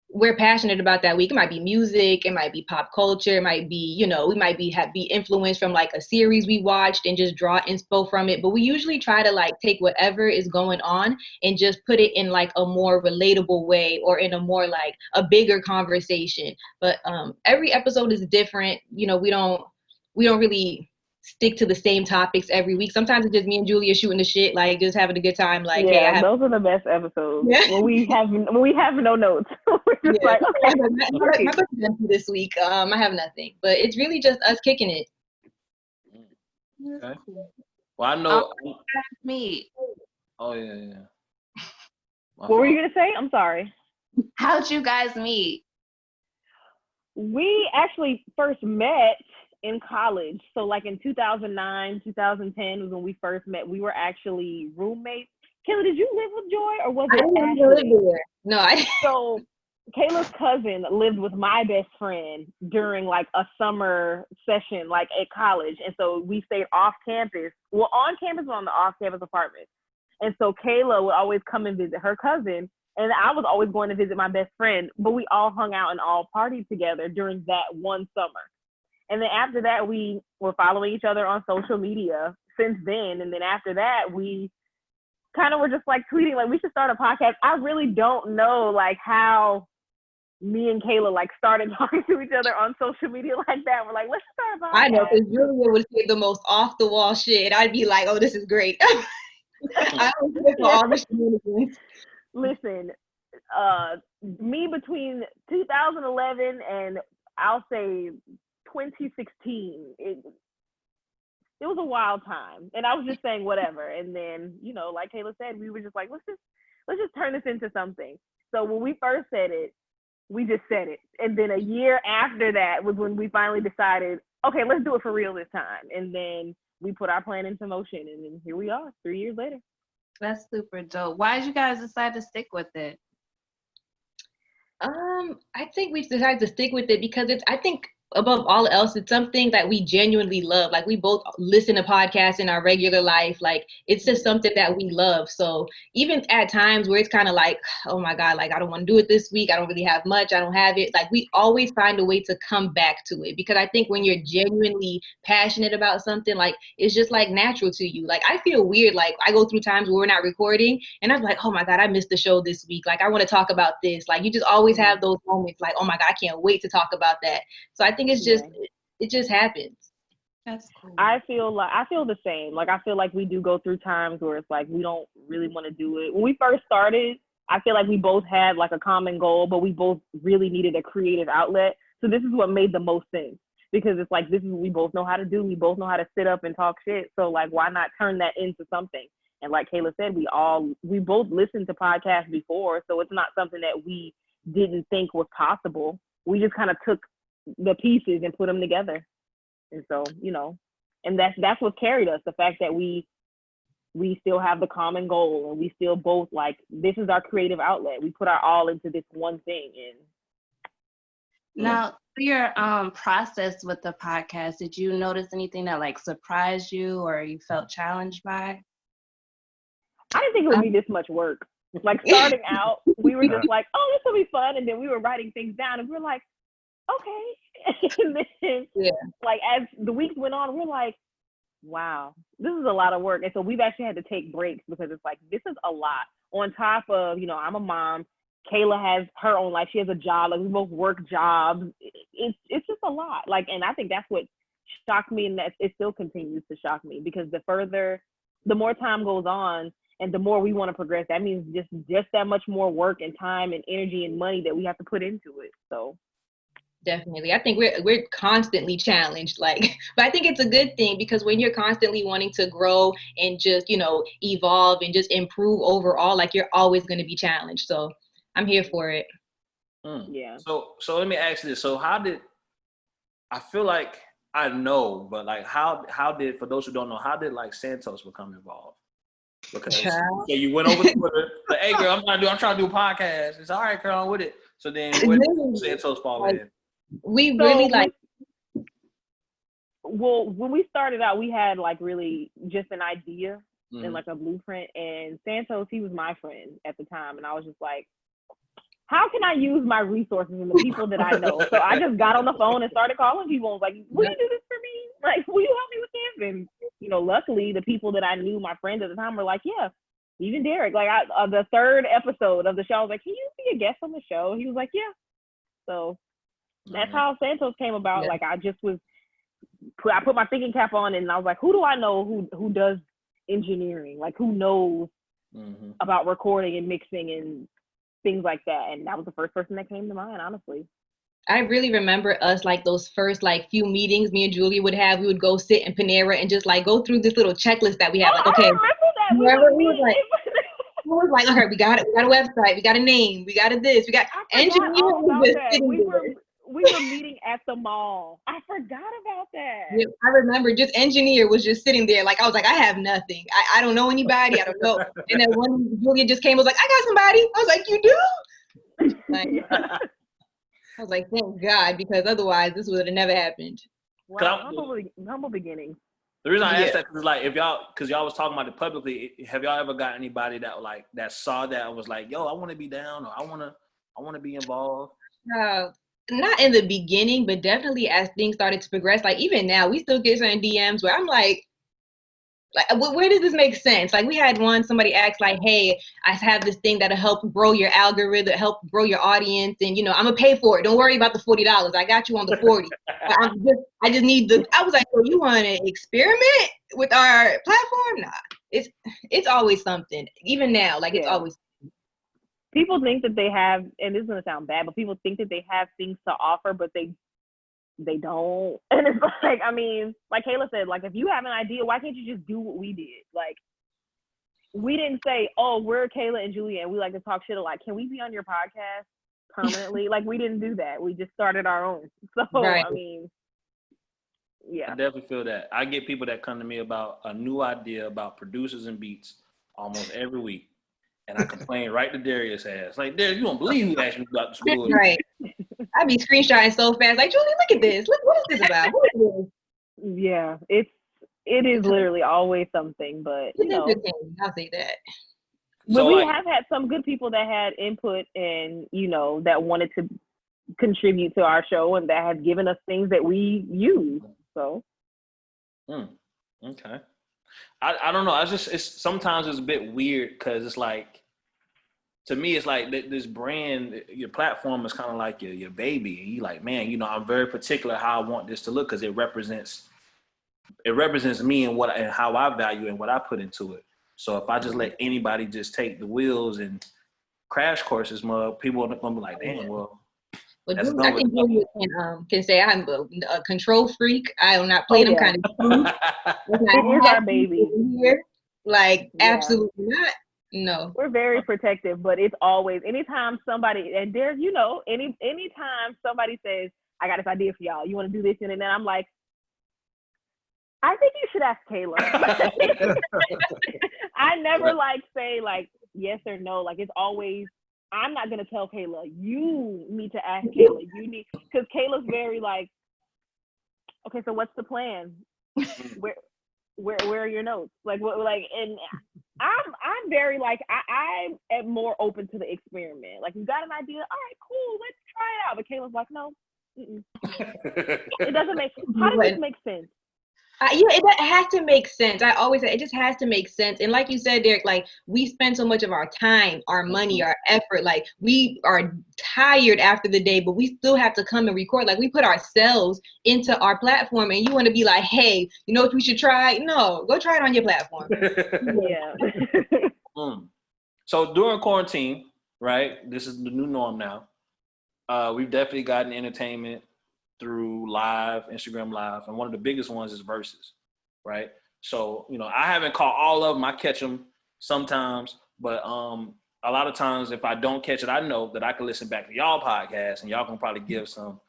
we're passionate about that week. It might be music, it might be pop culture, it might be, we might be influenced from like a series we watched and just draw inspo from it. But we usually try to like take whatever is going on and just put it in like a more relatable way or in a more like a bigger conversation. But every episode is different. We don't really stick to the same topics every week. Sometimes it's just me and Julia shooting the shit, like just having a good time. Like, yeah, hey, those are the best episodes. Yeah. when we have no notes. We're just like, okay, my book's empty this week. I have nothing, but it's really just us kicking it. Okay. Well, I know. Me. Oh yeah. What were you gonna say? I'm sorry. How'd you guys meet? We actually first met in college. So like in 2009, 2010 was when we first met. We were actually roommates. Kayla, did you live with Joy or was it Ashley? There. No, So Kayla's cousin lived with my best friend during like a summer session, like at college. And so we stayed off campus, well on campus or on the off campus apartment. And so Kayla would always come and visit her cousin. And I was always going to visit my best friend, but we all hung out and all partied together during that one summer. And then after that, we were following each other on social media since then. And then after that, we kind of were just like tweeting, like, we should start a podcast. I really don't know, like, how me and Kayla, like, started talking to each other on social media like that. We're like, let's start a podcast. I know, because Julia would say the most off-the-wall shit. I'd be like, oh, this is great. I was here for all the shenanigans. Listen, me between 2011 and I'll say 2016, it was a wild time, and I was just saying whatever. And then, like Kayla said, we were just like, let's just turn this into something. So when we first said it, we just said it. And then a year after that was when we finally decided, okay, let's do it for real this time. And then we put our plan into motion, and then here we are 3 years later. That's super dope. Why did you guys decide to stick with it? I think we decided to stick with it because I think above all else, it's something that we genuinely love. Like, we both listen to podcasts in our regular life. Like, it's just something that we love. So even at times where it's kind of like, oh my God, like, I don't want to do it this week. I don't really have much. I don't have it. Like, we always find a way to come back to it, because I think when you're genuinely passionate about something, like, it's just like natural to you. Like, I feel weird. Like, I go through times where we're not recording and I'm like, oh my God, I missed the show this week. Like, I want to talk about this. Like, you just always have those moments like, oh my God, I can't wait to talk about that. So I think it's just, it just happens. That's cool. I feel the same. Like, I feel like we do go through times where it's like we don't really want to do it. When we first started, I feel like we both had like a common goal, but we both really needed a creative outlet. So this is what made the most sense, because it's like, this is what we both know how to do. We both know how to sit up and talk shit. So like, why not turn that into something? And like Kayla said, we both listened to podcasts before, so it's not something that we didn't think was possible. We just kind of took the pieces and put them together. And so, and that's what carried us, the fact that we still have the common goal, and we still both like, this is our creative outlet. We put our all into this one thing. And now, through your process with the podcast, did you notice anything that like surprised you or you felt challenged by? I didn't think it would be this much work. Like, starting out, we were just like, oh, this will be fun. And then we were writing things down and we're like, okay. And then like, as the weeks went on, we're like, wow, this is a lot of work. And so we've actually had to take breaks, because it's like, this is a lot. On top of, I'm a mom. Kayla has her own life. She has a job. Like, we both work jobs. It's just a lot. Like, and I think that's what shocked me, and that it still continues to shock me, because the more time goes on and the more we want to progress, that means just that much more work and time and energy and money that we have to put into it. So definitely, I think we're constantly challenged, like, but I think it's a good thing, because when you're constantly wanting to grow and just evolve and just improve overall, like, you're always going to be challenged. So I'm here for it. Yeah. So let me ask you this. So I feel like I know, but like, how did, for those who don't know, how did like Santos become involved? Because you went over Twitter, like, hey girl, I'm trying to do a podcast. It's all right, girl, I'm with it. So then where did Santos fall in? We really like. Well, when we started out, we had like really just an idea and like a blueprint. And Santos, he was my friend at the time, and I was just like, how can I use my resources and the people that I know? So I just got on the phone and started calling people. I was like, will you do this for me? Like, will you help me with this? And, luckily the people that I knew, my friends at the time, were like, yeah, even Derek. Like, the third episode of the show, I was like, can you be a guest on the show? He was like, yeah. So that's how Santos came about. Yeah. Like, I put my thinking cap on, and I was like, who do I know who does engineering? Like, who knows about recording and mixing and things like that? And that was the first person that came to mind, honestly. I really remember us, like, those first like few meetings me and Julia would have. We would go sit in Panera and just like go through this little checklist that we have. Like, okay, I remember that. We was like, okay, we got it. We got a website. We got a name. We got this. We got engineering. We were meeting at the mall. I forgot about that. Yeah, I remember just engineer was just sitting there. Like, I was like, I have nothing. I don't know anybody. I don't know. And then when Julia just came, was like, I got somebody. I was like, you do? Like, I was like, thank God, because otherwise this would have never happened. Wow, humble beginnings. The reason I asked that is like, because y'all was talking about it publicly, have y'all ever got anybody that saw that and was like, yo, I want to be down, or I want to be involved? Not in the beginning, but definitely as things started to progress. Like, even now, we still get certain DMs where I'm like, where does this make sense? Like, we had somebody asked, like, hey, I have this thing that'll help grow your algorithm, help grow your audience, and I'm gonna pay for it. Don't worry about the $40. I got you on the 40. I just need I was like, well, you want to experiment with our platform? Nah, it's always something. Even now, like, it's always. People think that they have, and this is gonna sound bad, but people think that they have things to offer, but they don't. And it's like, I mean, like Kayla said, like, if you have an idea, why can't you just do what we did? Like, we didn't say, oh, we're Kayla and Julia and we like to talk shit a lot. Can we be on your podcast permanently? Like, we didn't do that. We just started our own. So, Right. I mean, yeah. I definitely feel that. I get people that come to me about a new idea about producers and beats almost every week. And I complain right to Darius' ass. Like, Darius, you don't believe who asked me about this bullshit. Right. I be screenshotting so fast. Like, Julie, look at this. Look, what is this about? What is this? Yeah, it is literally always something, but you know, I'll say that. but So, we like, have had some good people that had input and, you know, that wanted to contribute to our show and that have given us things that we use. So okay. I don't know. It's sometimes it's a bit weird because it's like, to me, it's like this brand, your platform is kind of like your baby. And you like, man, you know, I'm very particular how I want this to look because it represents me and how I value and what I put into it. So if I just let anybody just take the wheels and crash courses, people are gonna be like, damn, well. But Julia, I think Julia can say I'm a control freak. I will not play them kind of things. it is our baby. Here. Like, absolutely not. No. We're very protective, but it's always, anytime somebody, and there's, you know, anytime somebody says, I got this idea for y'all, you want to do this, and then I'm like, I think you should ask Kayla. I never like say like yes or no. Like, it's always, I'm not gonna tell Kayla, you need to ask Kayla. You need, because Kayla's very like, okay, so what's the plan? Where are your notes? Like, what, like, and I'm very like, I am more open to the experiment. Like, you got an idea, all right, cool, let's try it out. But Kayla's like, no, it doesn't make. How does this make sense? It has to make sense. I always say it just has to make sense. And like you said, Derek, like, we spend so much of our time, our money, our effort. Like, we are tired after the day, but we still have to come and record. Like, we put ourselves into our platform, and you want to be like, hey, you know what we should try? No, go try it on your platform. Yeah. So during quarantine, right? This is the new norm now. We've definitely gotten entertainment through Instagram Live, and one of the biggest ones is Versus, right? So, you know, I haven't caught all of them. I catch them sometimes, but a lot of times if I don't catch it, I know that I can listen back to y'all podcast, and y'all can probably give some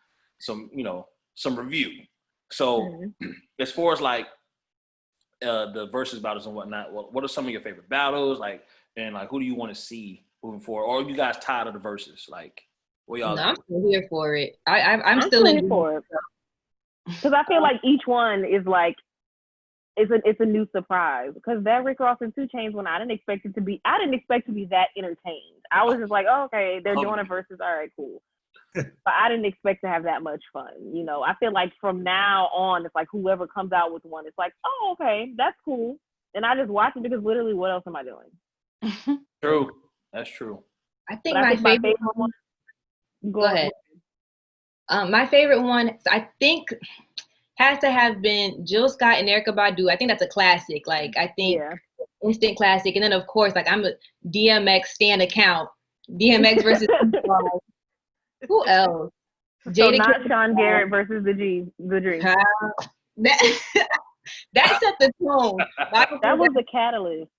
review. So, as far as like the Versus battles and whatnot, what are some of your favorite battles? Like, and like, who do you want to see moving forward? Or are you guys tired of the Versus? Like, what y'all? No, I'm still here for it. I'm still in for it. Because I feel like each one is like, it's a new surprise. Because that Rick Ross and 2 Chainz one, I didn't expect to be that entertained. I was just like, oh, okay, they're doing a Versus, all right, cool. But I didn't expect to have that much fun. You know, I feel like from now on, it's like whoever comes out with one, it's like, oh, okay, that's cool. And I just watch it because literally, what else am I doing? True, that's true. I think my favorite one. Go ahead. My favorite one, I think, has to have been Jill Scott and Erykah Badu. I think that's a classic. Like, I think instant classic. And then, of course, like, I'm a DMX stan account. DMX versus who else? So not Sean Garrett versus the Dream. That set the tone. That was the catalyst.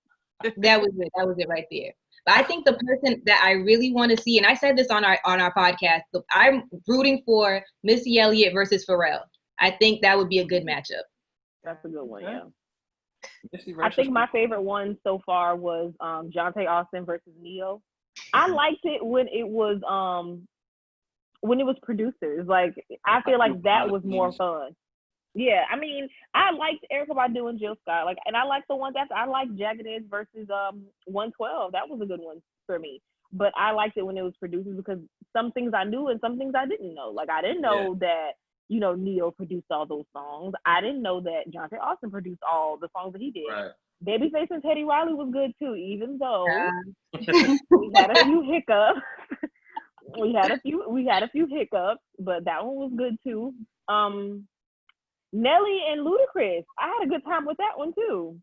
That was it. That was it right there. But I think the person that I really want to see, and I said this on our podcast, I'm rooting for Missy Elliott versus Pharrell. I think that would be a good matchup. That's a good one, yeah. I think my favorite one so far was Jonte Austin versus Neo. I liked it when it was producers. Like, I feel like that was more fun. Yeah, I mean, I liked Erykah Badu and Jill Scott. Like, and I like the ones I like Jagged Edge versus 112. That was a good one for me. But I liked it when it was producers because some things I knew and some things I didn't know. Like, I didn't know that, you know, Neo produced all those songs. I didn't know that Jonte Austin produced all the songs that he did. Right. Babyface and Teddy Riley was good too, even though we had a few hiccups. we had a few hiccups, but that one was good too. Nelly and Ludacris, I had a good time with that one too.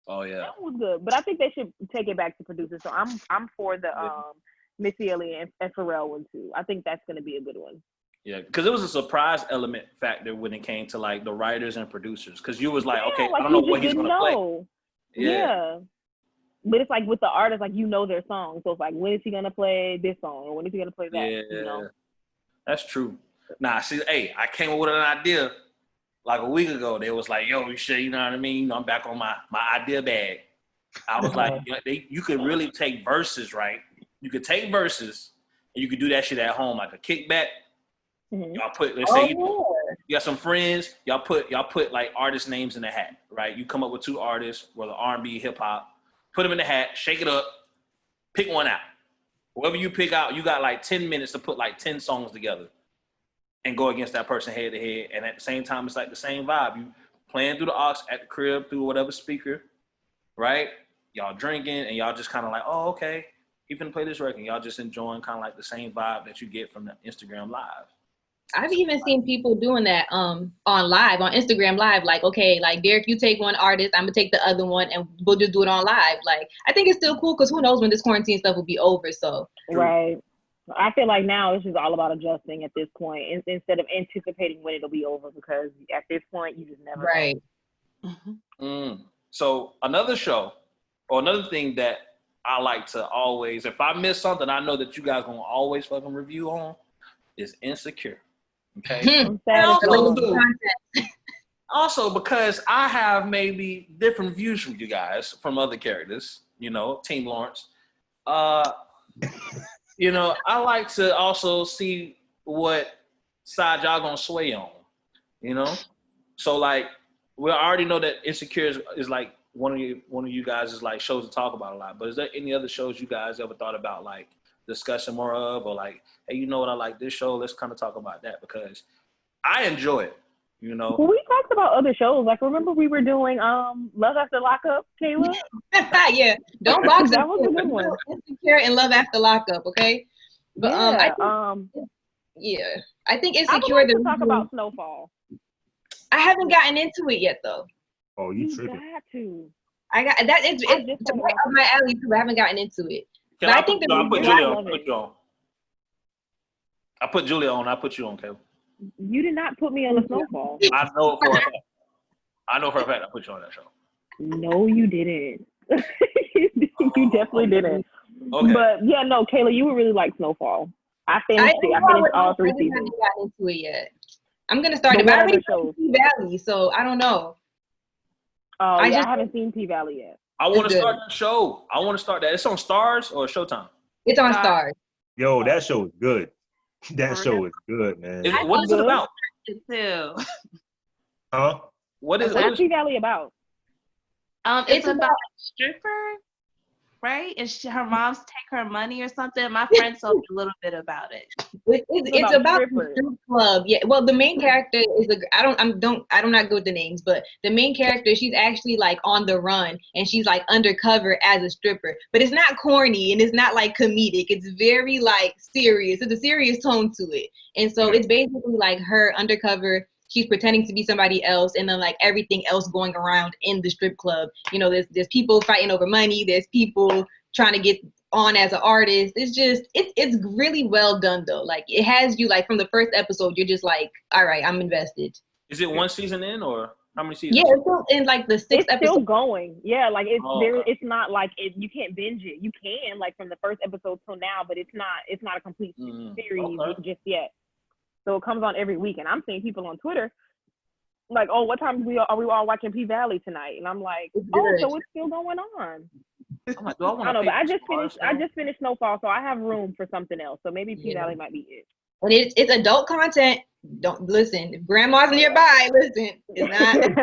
Oh yeah, that one was good. But I think they should take it back to producers. So I'm for the Missy Elliott and Pharrell one too. I think that's gonna be a good one. Yeah, because it was a surprise element factor when it came to like the writers and producers. Because you was like, okay, like, I don't know what he's gonna play. Yeah. But it's like with the artist, like you know their song. So it's like, when is he gonna play this song or when is he gonna play that? Yeah, you know? That's true. Nah, see, hey, I came up with an idea like a week ago. They was like, yo, you should, you know what I mean? You know, I'm back on my idea bag. I was like, you could really take verses, right? You could take verses and you could do that shit at home, like a kickback. Mm-hmm. Y'all put, let's say you got some friends, y'all put like artist names in the hat, right? You come up with 2 artists, whether R&B, hip hop, put them in the hat, shake it up, pick one out. Whoever you pick out, you got like 10 minutes to put like 10 songs together and go against that person head to head. And at the same time, it's like the same vibe. You playing through the aux at the crib, through whatever speaker, right? Y'all drinking and y'all just kind of like, oh, okay, he finna play this record. Y'all just enjoying kind of like the same vibe that you get from the Instagram Live. I've even seen people doing that on Instagram Live. Like, okay, like Derek, you take one artist, I'm gonna take the other one, and we'll just do it on live. Like, I think it's still cool because who knows when this quarantine stuff will be over. So Right. I feel like now it's just all about adjusting at this point instead of anticipating when it'll be over, because at this point you just never know. right. So another show or another thing that I like to always, if I miss something, I know that you guys gonna always fucking review on is Insecure. Okay. Also, because I have maybe different views from you guys, from other characters, you know, Team Lawrence. You know, I like to also see what side y'all gonna sway on, you know? So like, we already know that Insecure is like one of you guys is like shows to talk about a lot, but is there any other shows you guys ever thought about like discussing more of, or like, hey, you know what, I like this show, let's kind of talk about that, because I enjoy it, you know? Well, we talked about other shows. Like, remember we were doing Love After Lockup, Kayla? Yeah, don't box That was a good one. Insecure and Love After Lockup, okay? But yeah, I think I Insecure. would like to talk about Snowfall. I haven't gotten into it yet though. Oh, you tripping? Got to. I got that. It's right up my alley too. I haven't gotten into it. But I think I put Julia on. I put Julia on. I put you on, Kayla. You did not put me on the Snowfall. I know for a fact. I put you on that show. No, you didn't. You definitely didn't. Okay. But yeah, no, Kayla, you would really like Snowfall. I finished all 3 seasons. I haven't gotten into it yet. I'm gonna start it. But I already saw P-Valley, so I don't know. Oh, I haven't seen P-Valley yet. I want to start that show. I want to start that. It's on Stars or Showtime? It's on Stars. Yo, that show is good. That show is good, man. What is it about? Too. Huh? What is P-Valley about? It's about a stripper, right? And her mom's take her money or something. My friend told me a little bit about it. It's about the strip club. Yeah. Well, the main character is I'm not good with the names, but the main character, she's actually like on the run and she's like undercover as a stripper. But it's not corny and it's not like comedic. It's very like serious. It's a serious tone to it. And so it's basically like her undercover. She's pretending to be somebody else, and then like everything else going around in the strip club. You know, there's people fighting over money. There's people trying to get on as an artist. It's really well done though. Like it has you like from the first episode, you're just like, all right, I'm invested. Is it one season in or how many seasons? Yeah, it's still in like the 6th episode. Still going. Yeah, like it's It's not like you can't binge it. You can like from the first episode till now, but it's not a complete series just yet. So it comes on every week, and I'm seeing people on Twitter like, "Oh, what time are we all watching P-Valley tonight?" And I'm like, "Oh, so it's still going on." I'm like, I don't know, but I just finished Snowfall, so I have room for something else. So maybe P-Valley might be it. But it's adult content. Don't listen. If grandma's nearby, listen. It's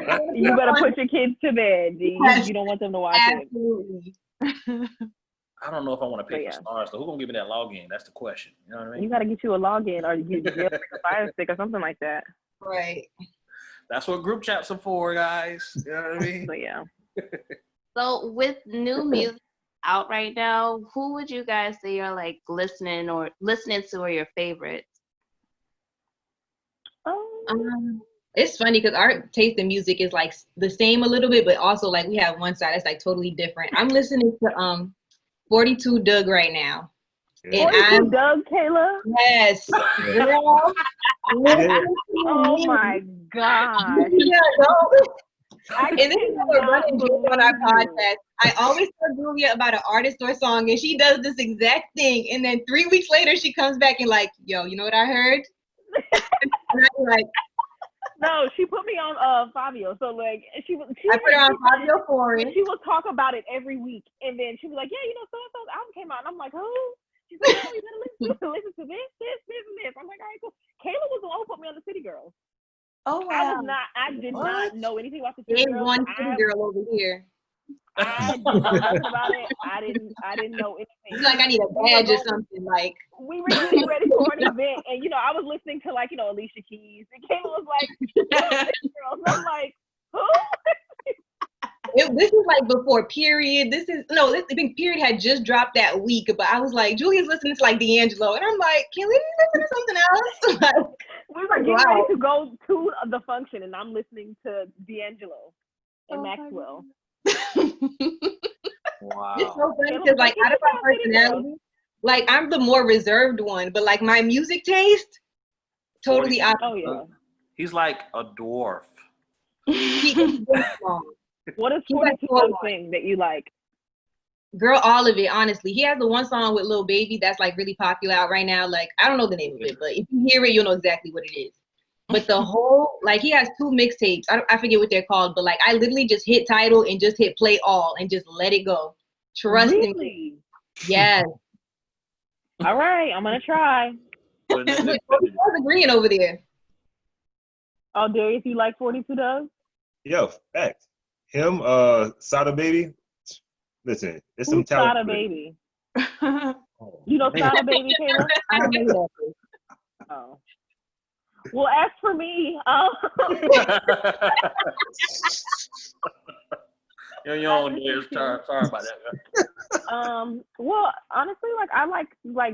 not. You better put your kids to bed. You don't want them to watch Absolutely. it. I don't know if I want to pay for Stars, so who's gonna give me that login? That's the question. You know what I mean? You gotta get you a login, or you get a Fire Stick or something like that. Right. That's what group chats are for, guys. You know what I mean? So yeah. So with new music out right now, who would you guys say you're like listening to or your favorites? It's funny because our taste in music is like the same a little bit, but also like we have one side that's like totally different. I'm listening to 42 Doug right now. And 42 Doug, Kayla? Yes. Girl. Oh my God. And this is what we're running joke on our podcast. I always tell Julia about an artist or song, and she does this exact thing. And then 3 weeks later, she comes back and like, yo, you know what I heard? And I'm like, no, she put me on Fabio. So like I put her on Fabio Foreign. She will talk about it every week, and then she was like, yeah, you know, so-and-so's album came out, and I'm like, who? She's like, oh, you gotta listen to this, and this. I'm like, all right, cool. Kayla was the one who put me on the City Girls. Oh wow. I did not know anything about the City Girls. One City Girl over here. I didn't know nothing about it. I didn't know anything. It's like I need a badge or something. Like we were getting ready for an event, and you know, I was listening to like, you know, Alicia Keys, and Kayla was like, City Girls. I'm like, who? This is like before Period. This Period had just dropped that week, but I was like, Julia's listening to like D'Angelo, and I'm like, can we listen to something else? Like, we were getting ready to go to the function, and I'm listening to D'Angelo and Maxwell. Wow. It's so funny because like out of my personality, like I'm the more reserved one, but like my music taste, totally opposite. Oh yeah. He's like a dwarf. What is 42 Doug's thing that you like? Girl, all of it, honestly. He has the one song with Lil Baby that's like really popular out right now. Like, I don't know the name of it, but if you hear it, you'll know exactly what it is. But the whole, like, he has 2 mixtapes. I forget what they're called, but like, I literally just hit title and just hit play all and just let it go. Trust me. Yes. All right, I'm gonna try. Who's agreeing over there? Oh, Darius, you like 42 Doug? Yo, facts. Him, Sada Baby. Listen, it's some Who's talent. Sada Baby? You know Sada Baby, Kayla? I don't know that. Oh. Well, as for me, Sorry about that. well, honestly, like I like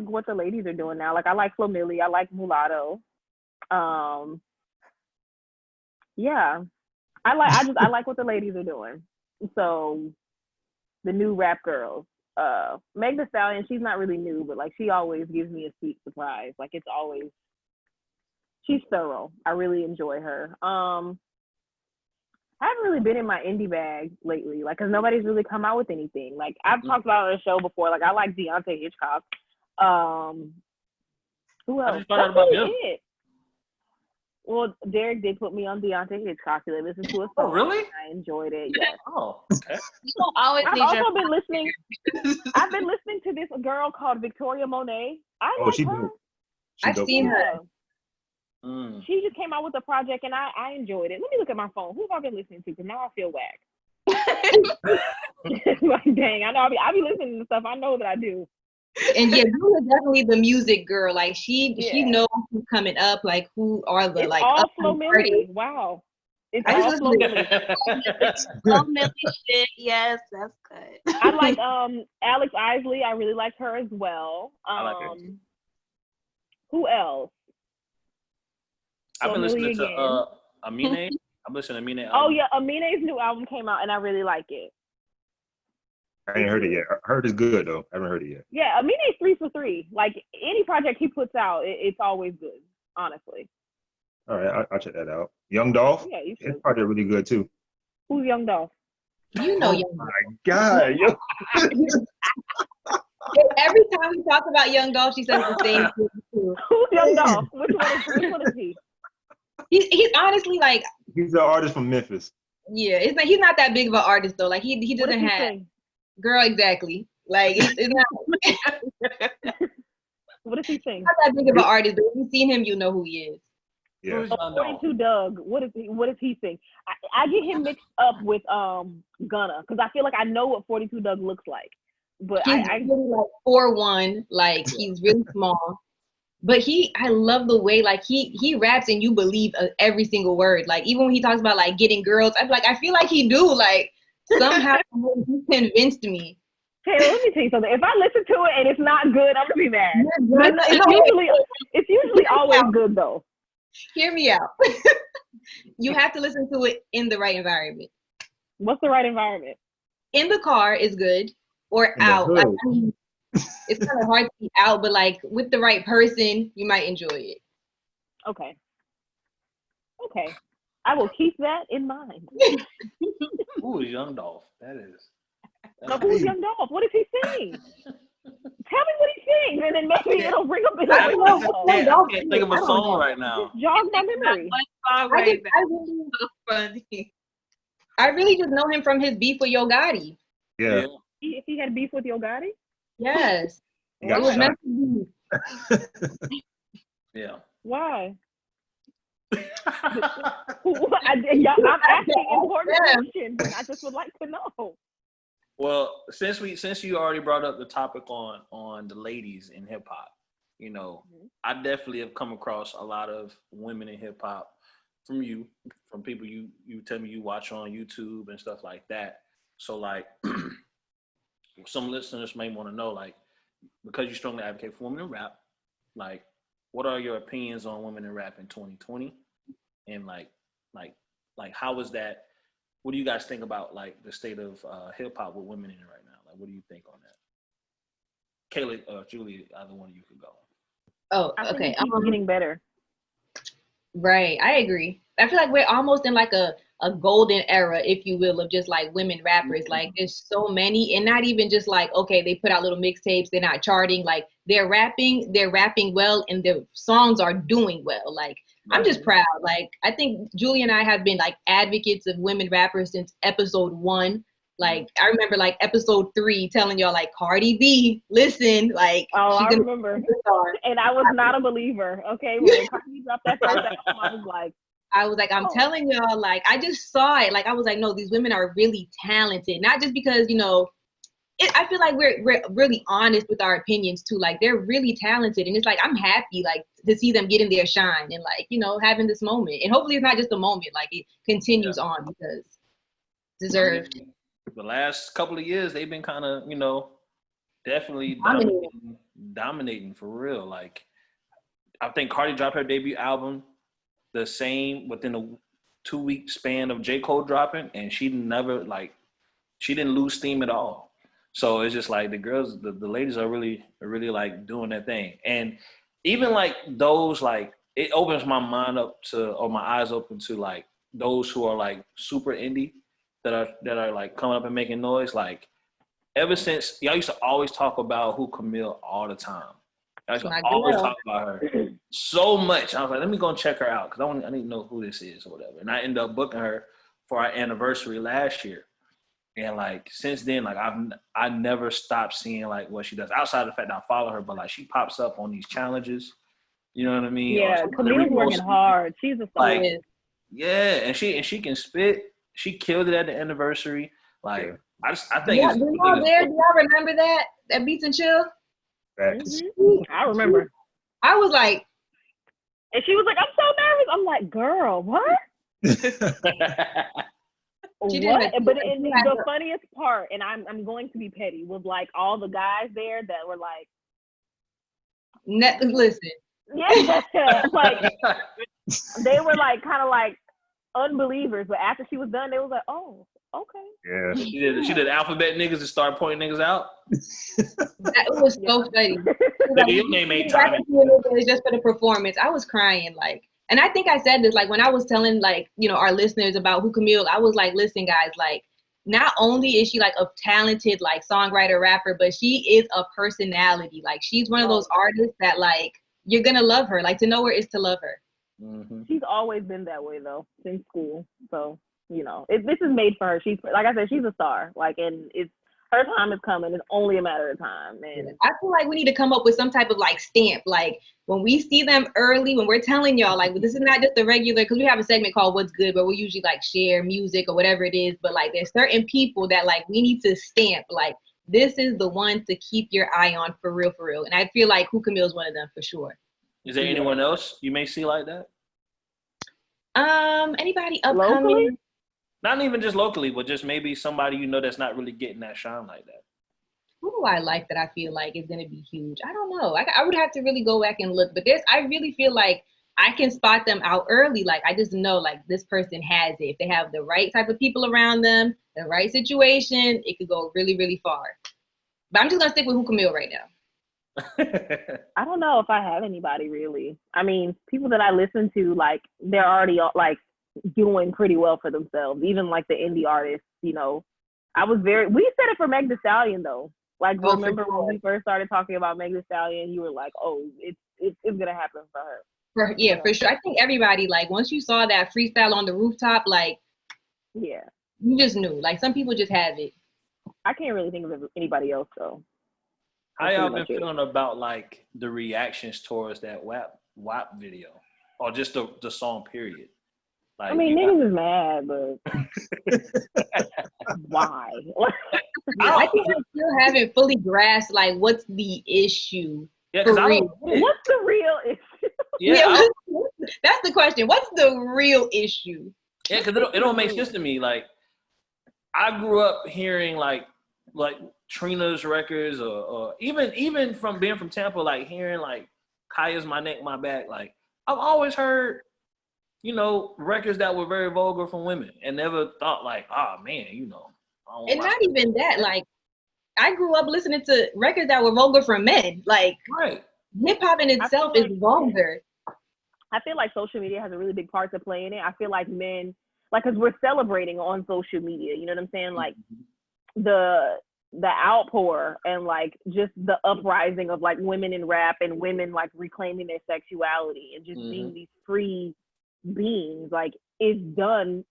what the ladies are doing now. Like I like Flo Milli, I like Mulatto. Yeah. I like what the ladies are doing. So the new rap girls. Meg Thee Stallion, she's not really new, but like she always gives me a sweet surprise. Like it's always, she's thorough. I really enjoy her. I haven't really been in my indie bag lately, like, cause nobody's really come out with anything. Like I've talked about on the show before. Like I like Deontay Hitchcock. Who else? That's really it. Well, Derek did put me on Deontay Hitchcock. They listened to a song. Oh, really? I enjoyed it. Yes. Oh, okay. Always I've also been listening. I've been listening to this girl called Victoria Monet. I've seen her. She just came out with a project, and I enjoyed it. Let me look at my phone. Who have I been listening to? Because now I feel whack. Like, dang, I know I be listening to stuff. I know that I do. And yeah, you are definitely the music girl. Like she knows who's coming up. Like who are the it's all Flo Milli. Wow. It's all Flo Milli. Flo Milli shit. Yes, that's good. I like Alex Isley. I really like her as well. I like her. Who else? I've been listening to Amine. I'm listening to Amine. Oh yeah, Amine's new album came out, and I really like it. I ain't heard it yet. I heard it's good though. I haven't heard it yet. Yeah, Amine's 3 for 3. Like any project he puts out, it's always good. Honestly. All right, I'll check that out. Young Dolph. Yeah, you should. His project really good too. Who's Young Dolph? You know Young Dolph. My God, yo. Every time we talk about Young Dolph, she says the same thing too. Who's Young Dolph? Which one is he? He's honestly like. He's an artist from Memphis. Yeah, he's not that big of an artist though. Like he doesn't have. Sing? Girl, exactly. Like it's not. What does he sing? Not that big of an artist, but if you've seen him, you know who he is. Yeah. 42 Doug. What does he sing? I get him mixed up with Gunna, because I feel like I know what 42 Doug looks like, but he's really like 4'1", like he's really small. But I love the way like he raps and you believe every single word. Like even when he talks about like getting girls, I'm like I feel like he do like. Somehow he convinced me. Hey, let me tell you something. If I listen to it and it's not good, I'm gonna be mad. It's usually always good though. Hear me out. You have to listen to it in the right environment. What's the right environment? In the car is good, or out. Like, I mean, it's kind of hard to be out, but like with the right person, you might enjoy it. Okay. I will keep that in mind. Young Dolph. That is. So who's Young Dolph? What does he sing? Tell me what he sings, and then maybe it'll bring up. I can't think of a song right now. Just jog my memory. I really just know him from his beef with Yo Gotti. Yeah. If he had beef with Yo Gotti? Yes. He got shot. Yeah. Why? I'm asking important questions, and I just would like to know. Well, since you already brought up the topic on the ladies in hip hop, you know, I definitely have come across a lot of women in hip hop from people you tell me you watch on YouTube and stuff like that. So like, some listeners may want to know, like, because you strongly advocate for women in rap, like, what are your opinions on women in rap in 2020? And like how is that? What do you guys think about like the state of hip hop with women in it right now? Like, what do you think on that? Kayla or Julia, either one of you could go. Oh, I okay. think it's getting better. Right, I agree. I feel like we're almost in like a golden era, if you will, of just like women rappers. Like there's so many, and not even just like, okay, they put out little mixtapes, they're not charting. Like they're rapping well, and their songs are doing well. Like I'm just proud. Like I think Julie and I have been like advocates of women rappers since episode 1. Like I remember like episode 3 telling y'all like Cardi B, listen, like I remember. And I was not a believer. Okay, when Cardi dropped that first album, I was like, I'm telling y'all, like I just saw it. Like I was like, no, these women are really talented. Not just because, you know, I feel like we're really honest with our opinions too. Like they're really talented, and it's like I'm happy like to see them getting their shine and like, you know, having this moment. And hopefully it's not just a moment, like it continues on because deserved. I mean, the last couple of years they've been kind of, you know, definitely dominating for real. Like I think Cardi dropped her debut album the same within a 2-week span of J. Cole dropping, and she didn't lose steam at all. So it's just like the girls, the ladies are really like doing their thing. And even like those, like it opens my mind up to, or my eyes open to like those who are like super indie that are like coming up and making noise. Like ever since y'all used to always talk about who Camille all the time. I used to always talk about her so much. I was like, let me go and check her out because I need to know who this is or whatever. And I ended up booking her for our anniversary last year. And like since then, like I never stopped seeing like what she does outside of the fact that I follow her, but like she pops up on these challenges. You know what I mean? Yeah, Camille's working hard. She's a star. Like, yeah, and she can spit. She killed it at the anniversary. Like I think. Yeah, do y'all remember that Beats and Chill? I remember. I was like, and she was like, I'm so nervous. I'm like, girl, what? What? But the funniest part, and I'm going to be petty, was like all the guys there that were like, listen. Yeah, like they were like kind of like unbelievers, but after she was done, they was like, oh, okay. Yeah. She did alphabet niggas and started pointing niggas out. It was so funny. Your name ain't Tommy. It's just for the performance. I was crying like. And I think I said this, like, when I was telling, like, you know, our listeners about who Camille, I was like, listen, guys, like, not only is she, like, a talented, like, songwriter, rapper, but she is a personality. Like, she's one of those artists that, like, you're going to love her. Like, to know her is to love her. Mm-hmm. She's always been that way, though, since school. So, you know, this is made for her. She's, like I said, she's a star. Like, and her time is coming. It's only a matter of time. And I feel like we need to come up with some type of like stamp. Like when we see them early, when we're telling y'all like this is not just a regular, because we have a segment called What's Good, but we usually like share music or whatever it is. But like there's certain people that like we need to stamp like this is the one to keep your eye on for real, for real. And I feel like Who Camille is one of them for sure. Is there anyone else you may see like that? Anybody upcoming? Locally? Not even just locally, but just maybe somebody you know that's not really getting that shine like that. Who do I like that I feel like is going to be huge? I don't know. I would have to really go back and look. But I really feel like I can spot them out early. Like, I just know, like, this person has it. If they have the right type of people around them, the right situation, it could go really, really far. But I'm just going to stick with Who Camille right now. I don't know if I have anybody really. I mean, people that I listen to, like, they're already, like, doing pretty well for themselves. Even like the indie artists, we said it for Meg Thee Stallion though. Like, remember when we first started talking about Meg Thee Stallion, you were like, oh, it's gonna happen for her. For sure. I think everybody, like, once you saw that freestyle on the rooftop, like, yeah, you just knew. Like, some people just have it. I can't really think of anybody else though. How y'all been feeling about like the reactions towards that WAP video, or just the song period? Like, I mean, niggas is mad, but why? I think I still haven't fully grasped like what's the issue. Yeah, because what's the real issue? Yeah, that's the question. What's the real issue? Yeah, because it don't make sense to me. Like, I grew up hearing like Trina's records, or even from being from Tampa, like hearing like Kaya's My Neck, My Back. Like, I've always heard, records that were very vulgar from women, and never thought like, oh man, and not even that. Like, I grew up listening to records that were vulgar from men. Like, right. Hip hop in itself is vulgar. I feel like social media has a really big part to play in it. I feel like men, like, because we're celebrating on social media, you know what I'm saying? Like, the outpour and like just the uprising of like women in rap and women like reclaiming their sexuality and just being these free beings, like, is done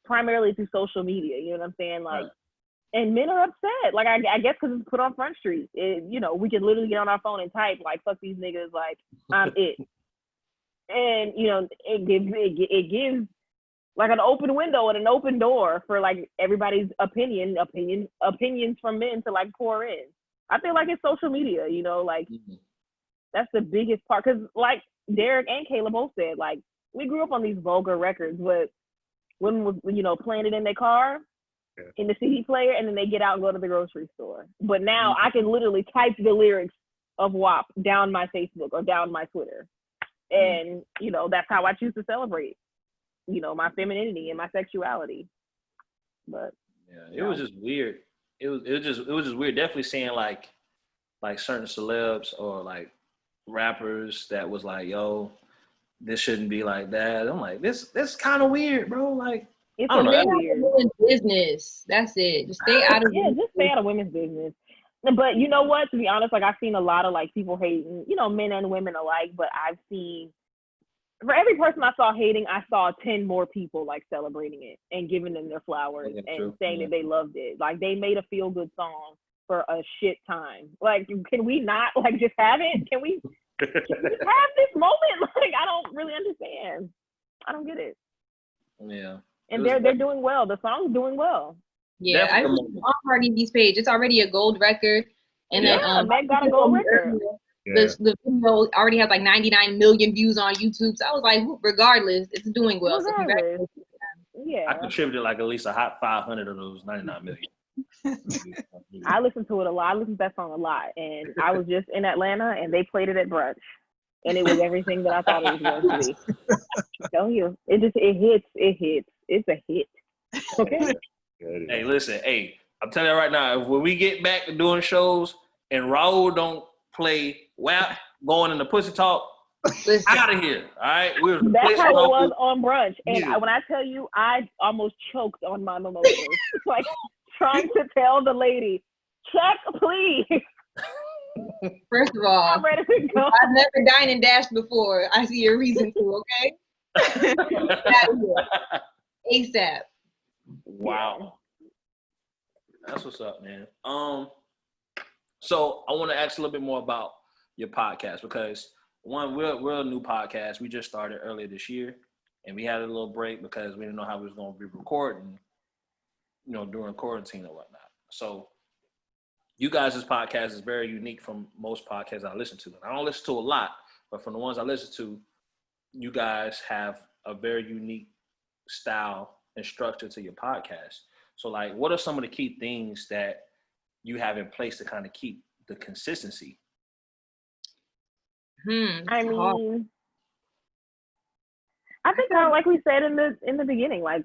primarily through social media, you know what I'm saying? Like, right. And men are upset. Like, I guess because it's put on Front Street. We can literally get on our phone and type like, fuck these niggas, like, I'm it. And it gives like an open window and an open door for like everybody's opinions from men to like pour in. I feel like it's social media, like that's the biggest part. Cause like Derek and Kayla both said, like, we grew up on these vulgar records, but women was, playing it in their car, in the CD player, and then they get out and go to the grocery store. But now I can literally type the lyrics of WAP down my Facebook or down my Twitter. And, that's how I choose to celebrate, my femininity and my sexuality. But yeah, it was just weird. It was just weird. Definitely seeing like certain celebs or like rappers that was like, yo, this shouldn't be like that. I'm like, this kind of weird, bro. Like, it's I don't know. Weird. Women's business. That's it. Just stay out of just stay out of women's business. But you know what? To be honest, like, I've seen a lot of like people hating, men and women alike. But I've seen, for every person I saw hating, I saw 10 more people like celebrating it and giving them their flowers and saying that they loved it. Like, they made a feel good song for a shit time. Like, can we not like just have it? Can we just have this moment? Like, I don't really understand. I don't get it. Yeah. And they're doing well. The song's doing well. Yeah, I see on Cardi B's page. It's already a gold record. And then Meg got a gold record. The video already has like 99 million views on YouTube. So I was like, regardless, it's doing well. So congratulations. Yeah. I contributed like at least a hot 500 of those 99 million. I listened to it a lot. I listened to that song a lot. And I was just in Atlanta and they played it at brunch. And it was everything that I thought it was going to be. Tell you. It hits. It's a hit. Okay. Hey, listen. Hey, I'm telling you right now, when we get back to doing shows and Raul don't play WAP going in the pussy talk, out of here. All right. That's how it was on brunch. And when I tell you, I almost choked on my mimosas. Like, trying to tell the lady, check, please. First of all, I'm ready to go. I've never dined and dashed before. I see a reason to, okay? ASAP. Wow. That's what's up, man. So I want to ask a little bit more about your podcast, because one, we're a new podcast. We just started earlier this year, and we had a little break because we didn't know how we was going to be recording, during quarantine or whatnot. So you guys' podcast is very unique from most podcasts I listen to. And I don't listen to a lot, but from the ones I listen to, you guys have a very unique style and structure to your podcast. So, like, what are some of the key things that you have in place to kind of keep the consistency? I mean, I think like we said in the beginning, like,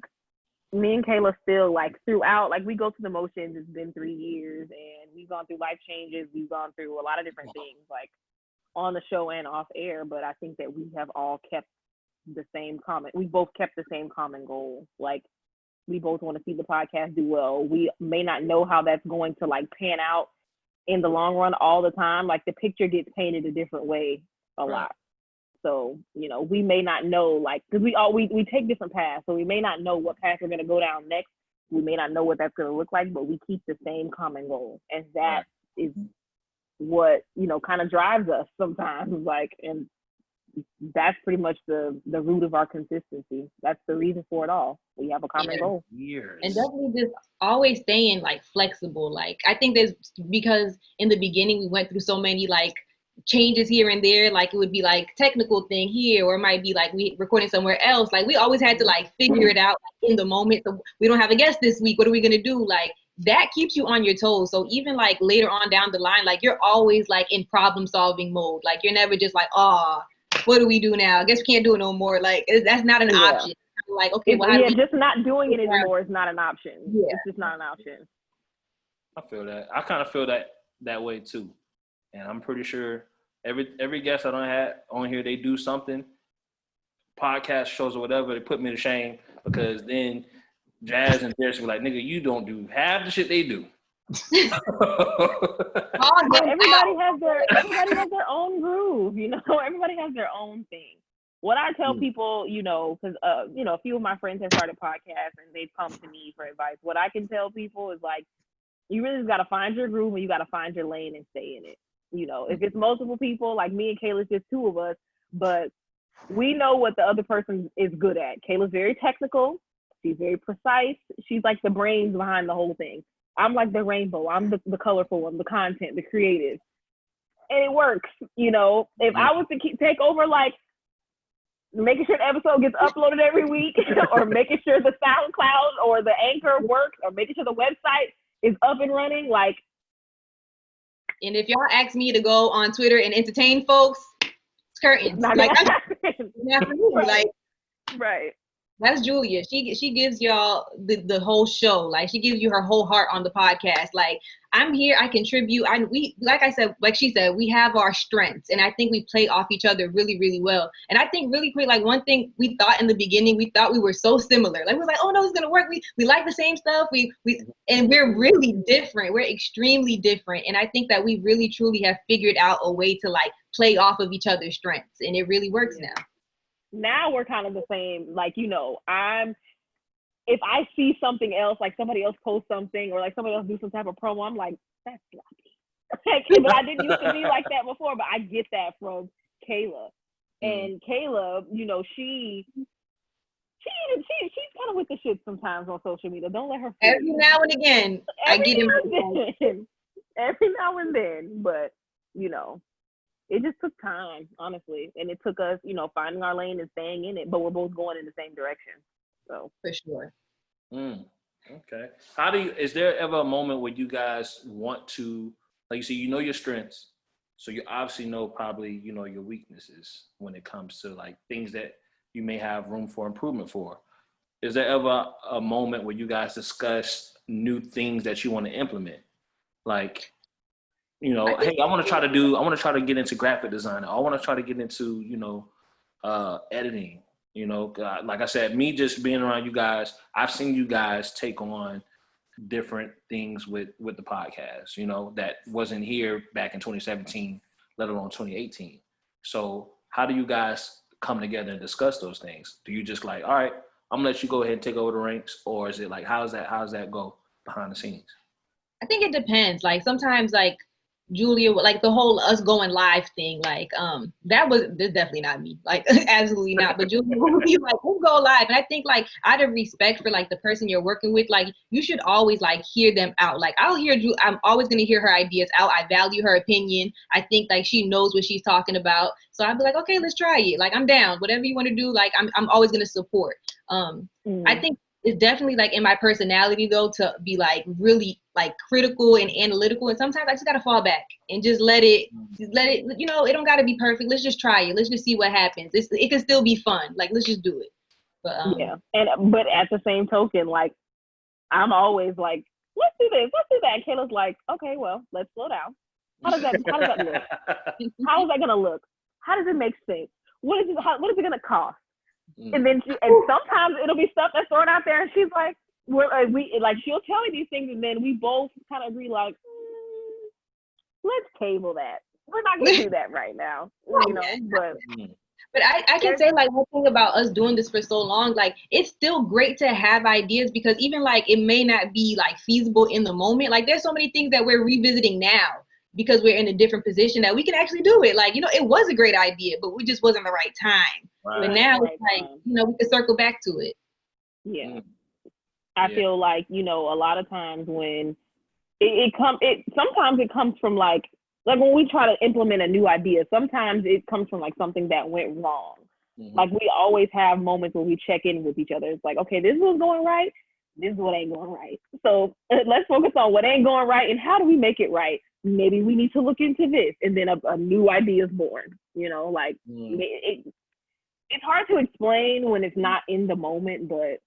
me and Kayla still, like, throughout, like, we go through the motions. It's been 3 years, and we've gone through life changes. We've gone through a lot of different things, like, on the show and off air. But I think that we have all kept the same comment. We both kept the same common goal. Like, we both want to see the podcast do well. We may not know how that's going to like pan out in the long run all the time. Like, the picture gets painted a different way a lot. So, you know, we may not know, like, because we take different paths. So we may not know what path we're going to go down next. We may not know what that's going to look like, but we keep the same common goal. And that is what, you know, kind of drives us sometimes. Like, and that's pretty much the root of our consistency. That's the reason for it all. We have a common goal. And definitely just always staying like flexible. Like, I think there's, because in the beginning we went through so many like changes here and there. Like, it would be like technical thing here, or it might be like we recording somewhere else. Like, we always had to like figure it out in the moment. So we don't have a guest this week. What are we gonna do? Like, that keeps you on your toes. So even like later on down the line, like, you're always like in problem solving mode. Like, you're never just like, oh, what do we do now? I guess we can't do it no more. Like, that's not an option. Like, okay, well, just not doing it anymore is not an option. Yeah. It's just not an option. I feel that. I kind of feel that way too. And I'm pretty sure every guest I don't have on here, they do something, podcast shows or whatever, they put me to shame, because then Jazz and Derek will be like, nigga, you don't do half the shit they do. Everybody has their own groove, you know. Everybody has their own thing. What I tell people, you know, because you know, a few of my friends have started podcasts and they've come to me for advice. What I can tell people is, like, you really just got to find your groove and you got to find your lane and stay in it. You know, if it's multiple people, like me and Kayla's just two of us, but we know what the other person is good at. Kayla's very technical. She's very precise. She's like the brains behind the whole thing. I'm like the rainbow. I'm the colorful one, the content, the creative. And it works, you know. If I was to take over, like, making sure the episode gets uploaded every week, or making sure the SoundCloud or the Anchor works, or making sure the website is up and running, like. And if y'all ask me to go on Twitter and entertain folks, it's curtains. Like, right. That's Julia. She gives y'all the whole show. Like, she gives you her whole heart on the podcast. Like, I'm here, I contribute. We, like I said, like she said, we have our strengths, and I think we play off each other really, really well. And I think really quick, like, one thing we thought in the beginning, we thought we were so similar. Like, we were like, oh no, it's gonna work. We like the same stuff. And we're really different. We're extremely different. And I think that we really truly have figured out a way to like play off of each other's strengths, and it really works now. Now we're kind of the same. Like, you know, if I see something else, like somebody else post something, or like somebody else do some type of promo, I'm like, that's sloppy. But I didn't used to be like that before, but I get that from Kayla. And Kayla, you know, she's kind of with the shit sometimes on social media. Don't let her fool every now and again. I get him every now and then, but you know, it just took time, honestly. And it took us, you know, finding our lane and staying in it, but we're both going in the same direction. So for sure. Okay. Is there ever a moment where you guys want to, like you say, you know your strengths, so you obviously know probably, you know, your weaknesses when it comes to like things that you may have room for improvement for. Is there ever a moment where you guys discuss new things that you want to implement? Like, you know, hey, I want to try to get into graphic design. I want to try to get into, you know, editing, you know, like I said, me just being around you guys, I've seen you guys take on different things with the podcast, you know, that wasn't here back in 2017, let alone 2018. So how do you guys come together and discuss those things? Do you just like, all right, I'm gonna let you go ahead and take over the ranks? Or is it like, how's that go behind the scenes? I think it depends. Like, sometimes, like, Julia, like the whole us going live thing, like that's definitely not me, like absolutely not. But Julia would be like, we'll go live. And I think, like, out of respect for like the person you're working with, like, you should always like hear them out. Like, I'm always gonna hear her ideas out. I value her opinion. I think like she knows what she's talking about. So I'd be like, okay, let's try it. Like, I'm down. Whatever you want to do, like I'm always gonna support. I think it's definitely like in my personality though to be like really like critical and analytical, and sometimes I just gotta fall back and just let it, you know, it don't gotta be perfect. Let's just try it. Let's just see what happens. It can still be fun. Like, let's just do it. But yeah, but at the same token, like, I'm always like, let's do this, let's do that. And Kayla's like, okay, well, let's slow down. How does that look? How is that gonna look? How does it make sense? What is it gonna cost? And then and sometimes it'll be stuff that's thrown out there, and she's like, she'll tell me these things, and then we both kind of agree, like, let's table that. We're not gonna do that right now, you know. But I can say, like, one thing about us doing this for so long, like, it's still great to have ideas, because even, like, it may not be, like, feasible in the moment. Like, there's so many things that we're revisiting now because we're in a different position that we can actually do it. Like, you know, it was a great idea, but we just wasn't the right time. Right. But now it's like, you know, we can circle back to it. Yeah. I feel like, you know, a lot of times when sometimes it comes from like when we try to implement a new idea, sometimes it comes from like something that went wrong. Like we always have moments where we check in with each other. It's like, okay, this is what's going right. This is what ain't going right. So let's focus on what ain't going right and how do we make it right? Maybe we need to look into this, and then a new idea is born. You know, like it's hard to explain when it's not in the moment, but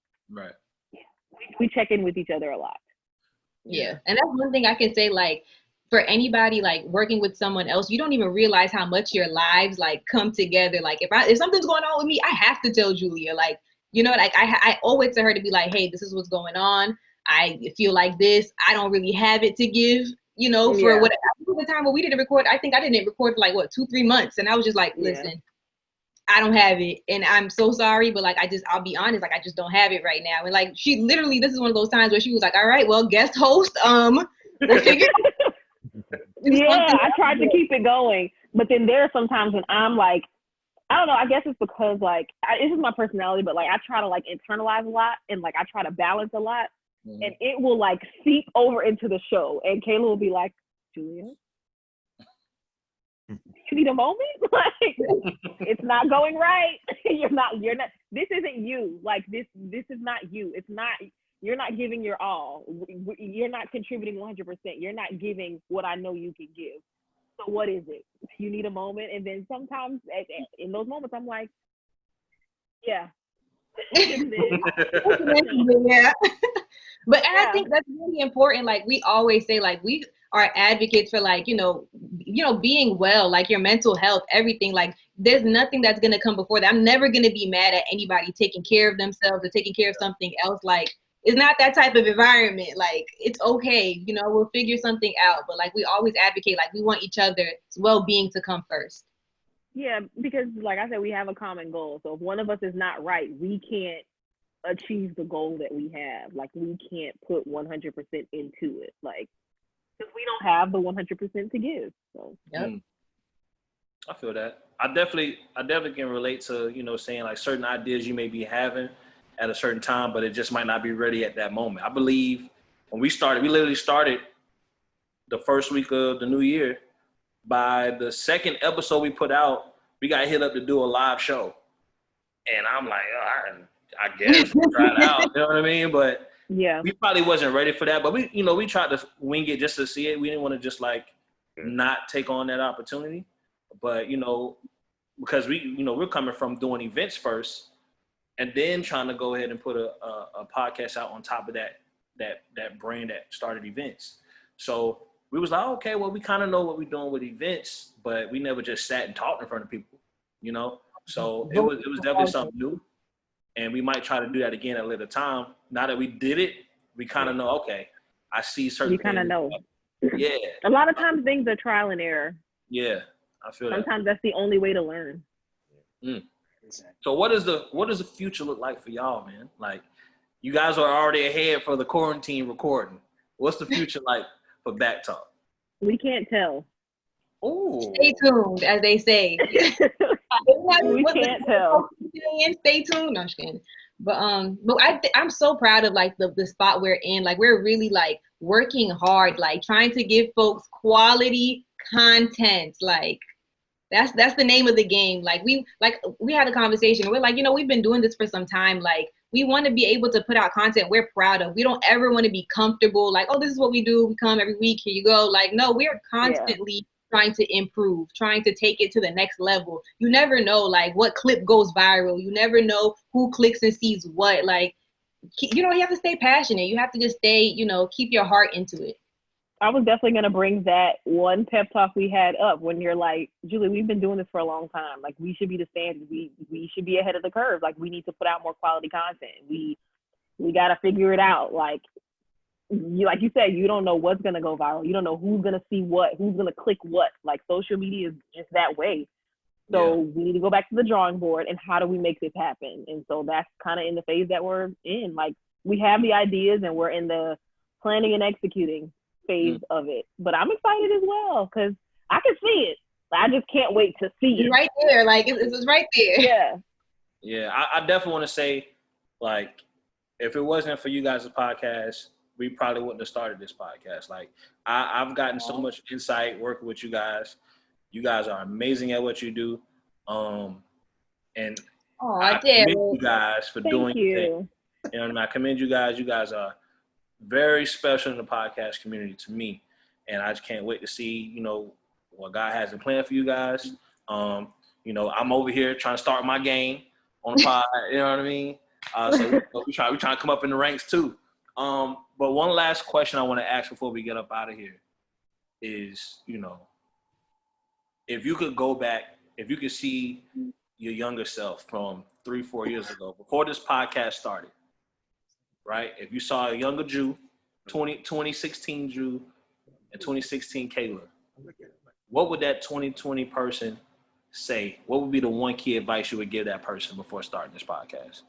we check in with each other a lot. Yeah, and that's one thing I can say, like, for anybody like working with someone else, you don't even realize how much your lives like come together. Like if something's going on with me, I have to tell Julia, like, you know, like I always tell her to be like, hey, this is what's going on. I feel like this. I don't really have it to give, you know, for what the time when we didn't record. I think I didn't record for like 2-3 months, and I was just like, listen, I don't have it, and I'm so sorry, but like I'll be honest, like I just don't have it right now. And like she literally, this is one of those times where she was like, all right, well, guest host, we'll figure it out. I tried to keep it going, but then there are some times when I'm like, I don't know, I guess it's because like it's just my personality, but like I try to like internalize a lot, and like I try to balance a lot, and it will like seep over into the show, and Kayla will be like, Julia, you need a moment? Like, it's not going right. You're not, this isn't you. Like, this is not you. It's not, you're not giving your all. You're not contributing 100%. You're not giving what I know you can give. So what is it? You need a moment. And then sometimes in those moments, I'm like, yeah. But I think that's really important. Like we always say, like we are advocates for like, you know, being well, like your mental health, everything. Like there's nothing that's going to come before that. I'm never going to be mad at anybody taking care of themselves or taking care of something else. Like it's not that type of environment. Like it's okay. You know, we'll figure something out. But like we always advocate, like we want each other's well-being to come first. Yeah, because like I said, we have a common goal. So if one of us is not right, we can't achieve the goal that we have. Like we can't put 100% into it. Like, because we don't have the 100% to give. So I feel that. I definitely can relate to, you know, saying like certain ideas you may be having at a certain time, but it just might not be ready at that moment. I believe when we literally started the first week of the new year. By the second episode we put out, we got hit up to do a live show. And I'm like, I guess we'll try it out. You know what I mean? But we probably wasn't ready for that. But we tried to wing it just to see it. We didn't want to just like not take on that opportunity. But, you know, because we're coming from doing events first and then trying to go ahead and put a podcast out on top of that brand that started events. So we was like, okay, well, we kind of know what we're doing with events, but we never just sat and talked in front of people, you know? So it was definitely something new. And we might try to do that again at a later time. Now that we did it, we kind of know, okay, I see certain things. We kind of know. Yeah. A lot of times things are trial and error. Yeah, I feel that. Sometimes that's the only way to learn. So what does the future look like for y'all, man? Like, you guys are already ahead for the quarantine recording. What's the future like for BackTalk? We can't tell. Oh. Stay tuned, as they say. We can't tell. Stay tuned. No, I'm just kidding. But I'm so proud of like the spot we're in. Like we're really like working hard, like trying to give folks quality content. Like that's the name of the game. Like we had a conversation. We're like, you know, we've been doing this for some time. Like we want to be able to put out content we're proud of. We don't ever want to be comfortable. Like, oh, this is what we do. We come every week. Here you go. Like, no, we're constantly trying to improve, trying to take it to the next level. You never know, like, what clip goes viral. You never know who clicks and sees what. Like, you know, you have to stay passionate. You have to just stay, you know, keep your heart into it. I was definitely gonna bring that one pep talk we had up when you're like, Julie, we've been doing this for a long time. Like, we should be the standard. We should be ahead of the curve. Like, we need to put out more quality content. We gotta figure it out. Like you said, you don't know what's gonna go viral. You don't know who's gonna see what, who's gonna click what. Like, social media is just that way. So we need to go back to the drawing board and how do we make this happen? And so that's kind of in the phase that we're in. Like, we have the ideas and we're in the planning and executing phase of it. But I'm excited as well because I can see it. I just can't wait to see it. Right there. Like, it's right there. Yeah. Yeah, I definitely want to say, like, if it wasn't for you guys' podcast, we probably wouldn't have started this podcast. Like, I've gotten so much insight working with you guys. You guys are amazing at what you do. And I commend you guys for doing your thing. You know what I mean? I commend you guys. You guys are very special in the podcast community to me. And I just can't wait to see, you know, what God has in plan for you guys. You know, I'm over here trying to start my game on the pod, you know what I mean? So we trying to come up in the ranks too. But one last question I want to ask before we get up out of here is, you know, if you could go back, if you could see your younger self from 3-4 years ago, before this podcast started, right? If you saw a younger Jew, 2016 Jew, and 2016 Kayla, what would that 2020 person say? What would be the one key advice you would give that person before starting this podcast?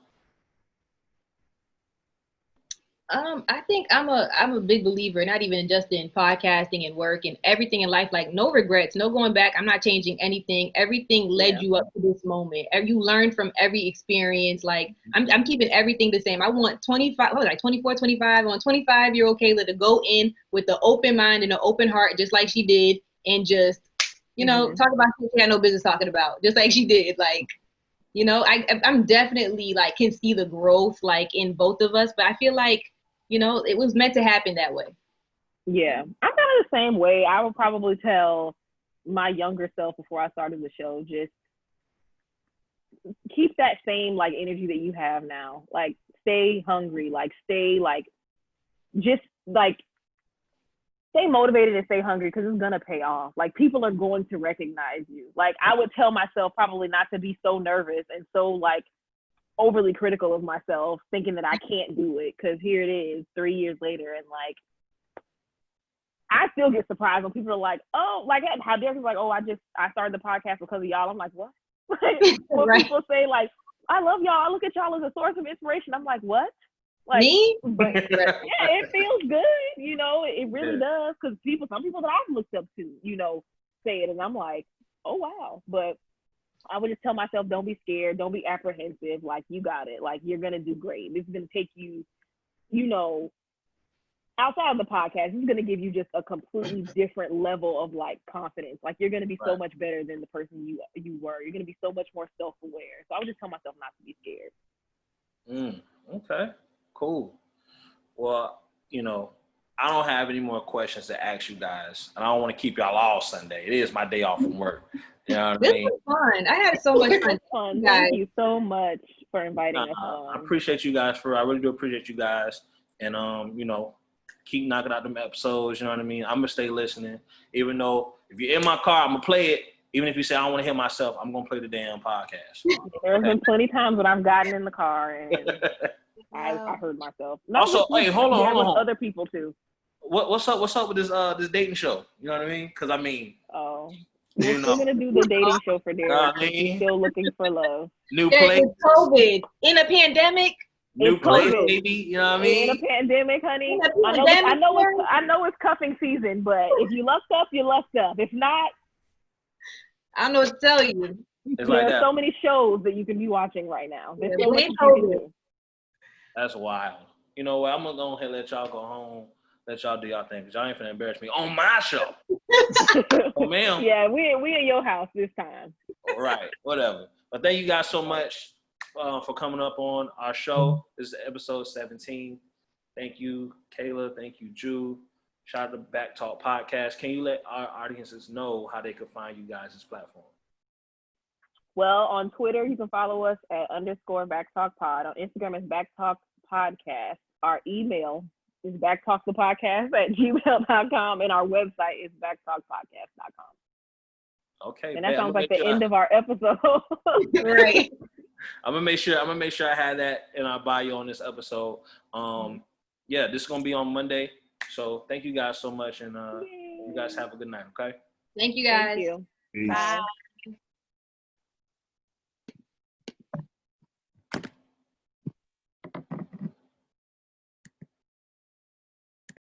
I think I'm a big believer, not even just in podcasting and work and everything in life. Like, no regrets, no going back. I'm not changing anything. Everything led you up to this moment. You learned from every experience. Like, I'm keeping everything the same. I want 24, 25, on 25-year-old Kayla to go in with an open mind and an open heart, just like she did, and just, you know, talk about things she had no business talking about, just like she did. Like, you know, I'm definitely, like, can see the growth, like, in both of us, but I feel like, you know, it was meant to happen that way. Yeah, I'm kind of the same way. I would probably tell my younger self before I started the show, just keep that same, like, energy that you have now. Like, stay hungry, like, stay, like, just, like, stay motivated and stay hungry because it's going to pay off. Like, people are going to recognize you. Like, I would tell myself probably not to be so nervous and so, like, overly critical of myself, thinking that I can't do it, because here it is 3 years later, and, like, I still get surprised when people are like, oh, like, how dare people like, oh, I started the podcast because of y'all. I'm like, what? When Right. people say, like, I love y'all, I look at y'all as a source of inspiration, I'm like, what? Like, Me? but yeah, it feels good, you know, it really does, because some people that I've looked up to, you know, say it, and I'm like, oh wow. But I would just tell myself, don't be scared, don't be apprehensive, like, you got it, like, you're gonna do great. This is gonna take you, you know, outside of the podcast, this is gonna give you just a completely different level of, like, confidence. Like, you're gonna be so much better than the person you were. You're gonna be so much more self-aware. So I would just tell myself not to be scared. Okay, cool. Well, you know, I don't have any more questions to ask you guys, and I don't want to keep y'all all Sunday. It is my day off from work. You know what I mean? This was fun. I had so much fun. Thank you so much for inviting us on. I appreciate you guys I really do appreciate you guys, and you know, keep knocking out them episodes. You know what I mean? I'm gonna stay listening, even though if you're in my car, I'm gonna play it. Even if you say I don't want to hear myself, I'm gonna play the damn podcast. There's been plenty of times when I've gotten in the car and I heard myself. Also, hey, hold on. Other people too. What's up with this dating show? You know what I mean? Because I mean, we're still gonna do the dating show for Derek. He's still looking for love. New place. COVID in a pandemic. New place, baby. You know what I mean? In a pandemic, honey. I know it's cuffing season, but if you lucked up, you lucked up. If not, I don't know what to tell you. There are so many shows that you can be watching right now. There's so much you can do. That's wild. You know what? I'm gonna go ahead and let y'all go home. Let y'all do y'all thing, because y'all ain't finna embarrass me on my show. Oh, man. Yeah, we in your house this time. All right, whatever. But thank you guys so much for coming up on our show. This is episode 17. Thank you, Kayla. Thank you, Drew. Shout out to BackTalk Podcast. Can you let our audiences know how they can find you guys' platform? Well, on Twitter, you can follow us at _BackTalkPod. On Instagram, it's BackTalk Podcast. Our email is backtalkthepodcast@gmail.com, and our website is backtalkpodcast.com. Okay. And that sounds like the end of our episode. Right. I'm gonna make sure I have that in our bio on this episode. Yeah, this is gonna be on Monday. So thank you guys so much, and you guys have a good night. Okay. Thank you guys. Thank you. Peace. Bye.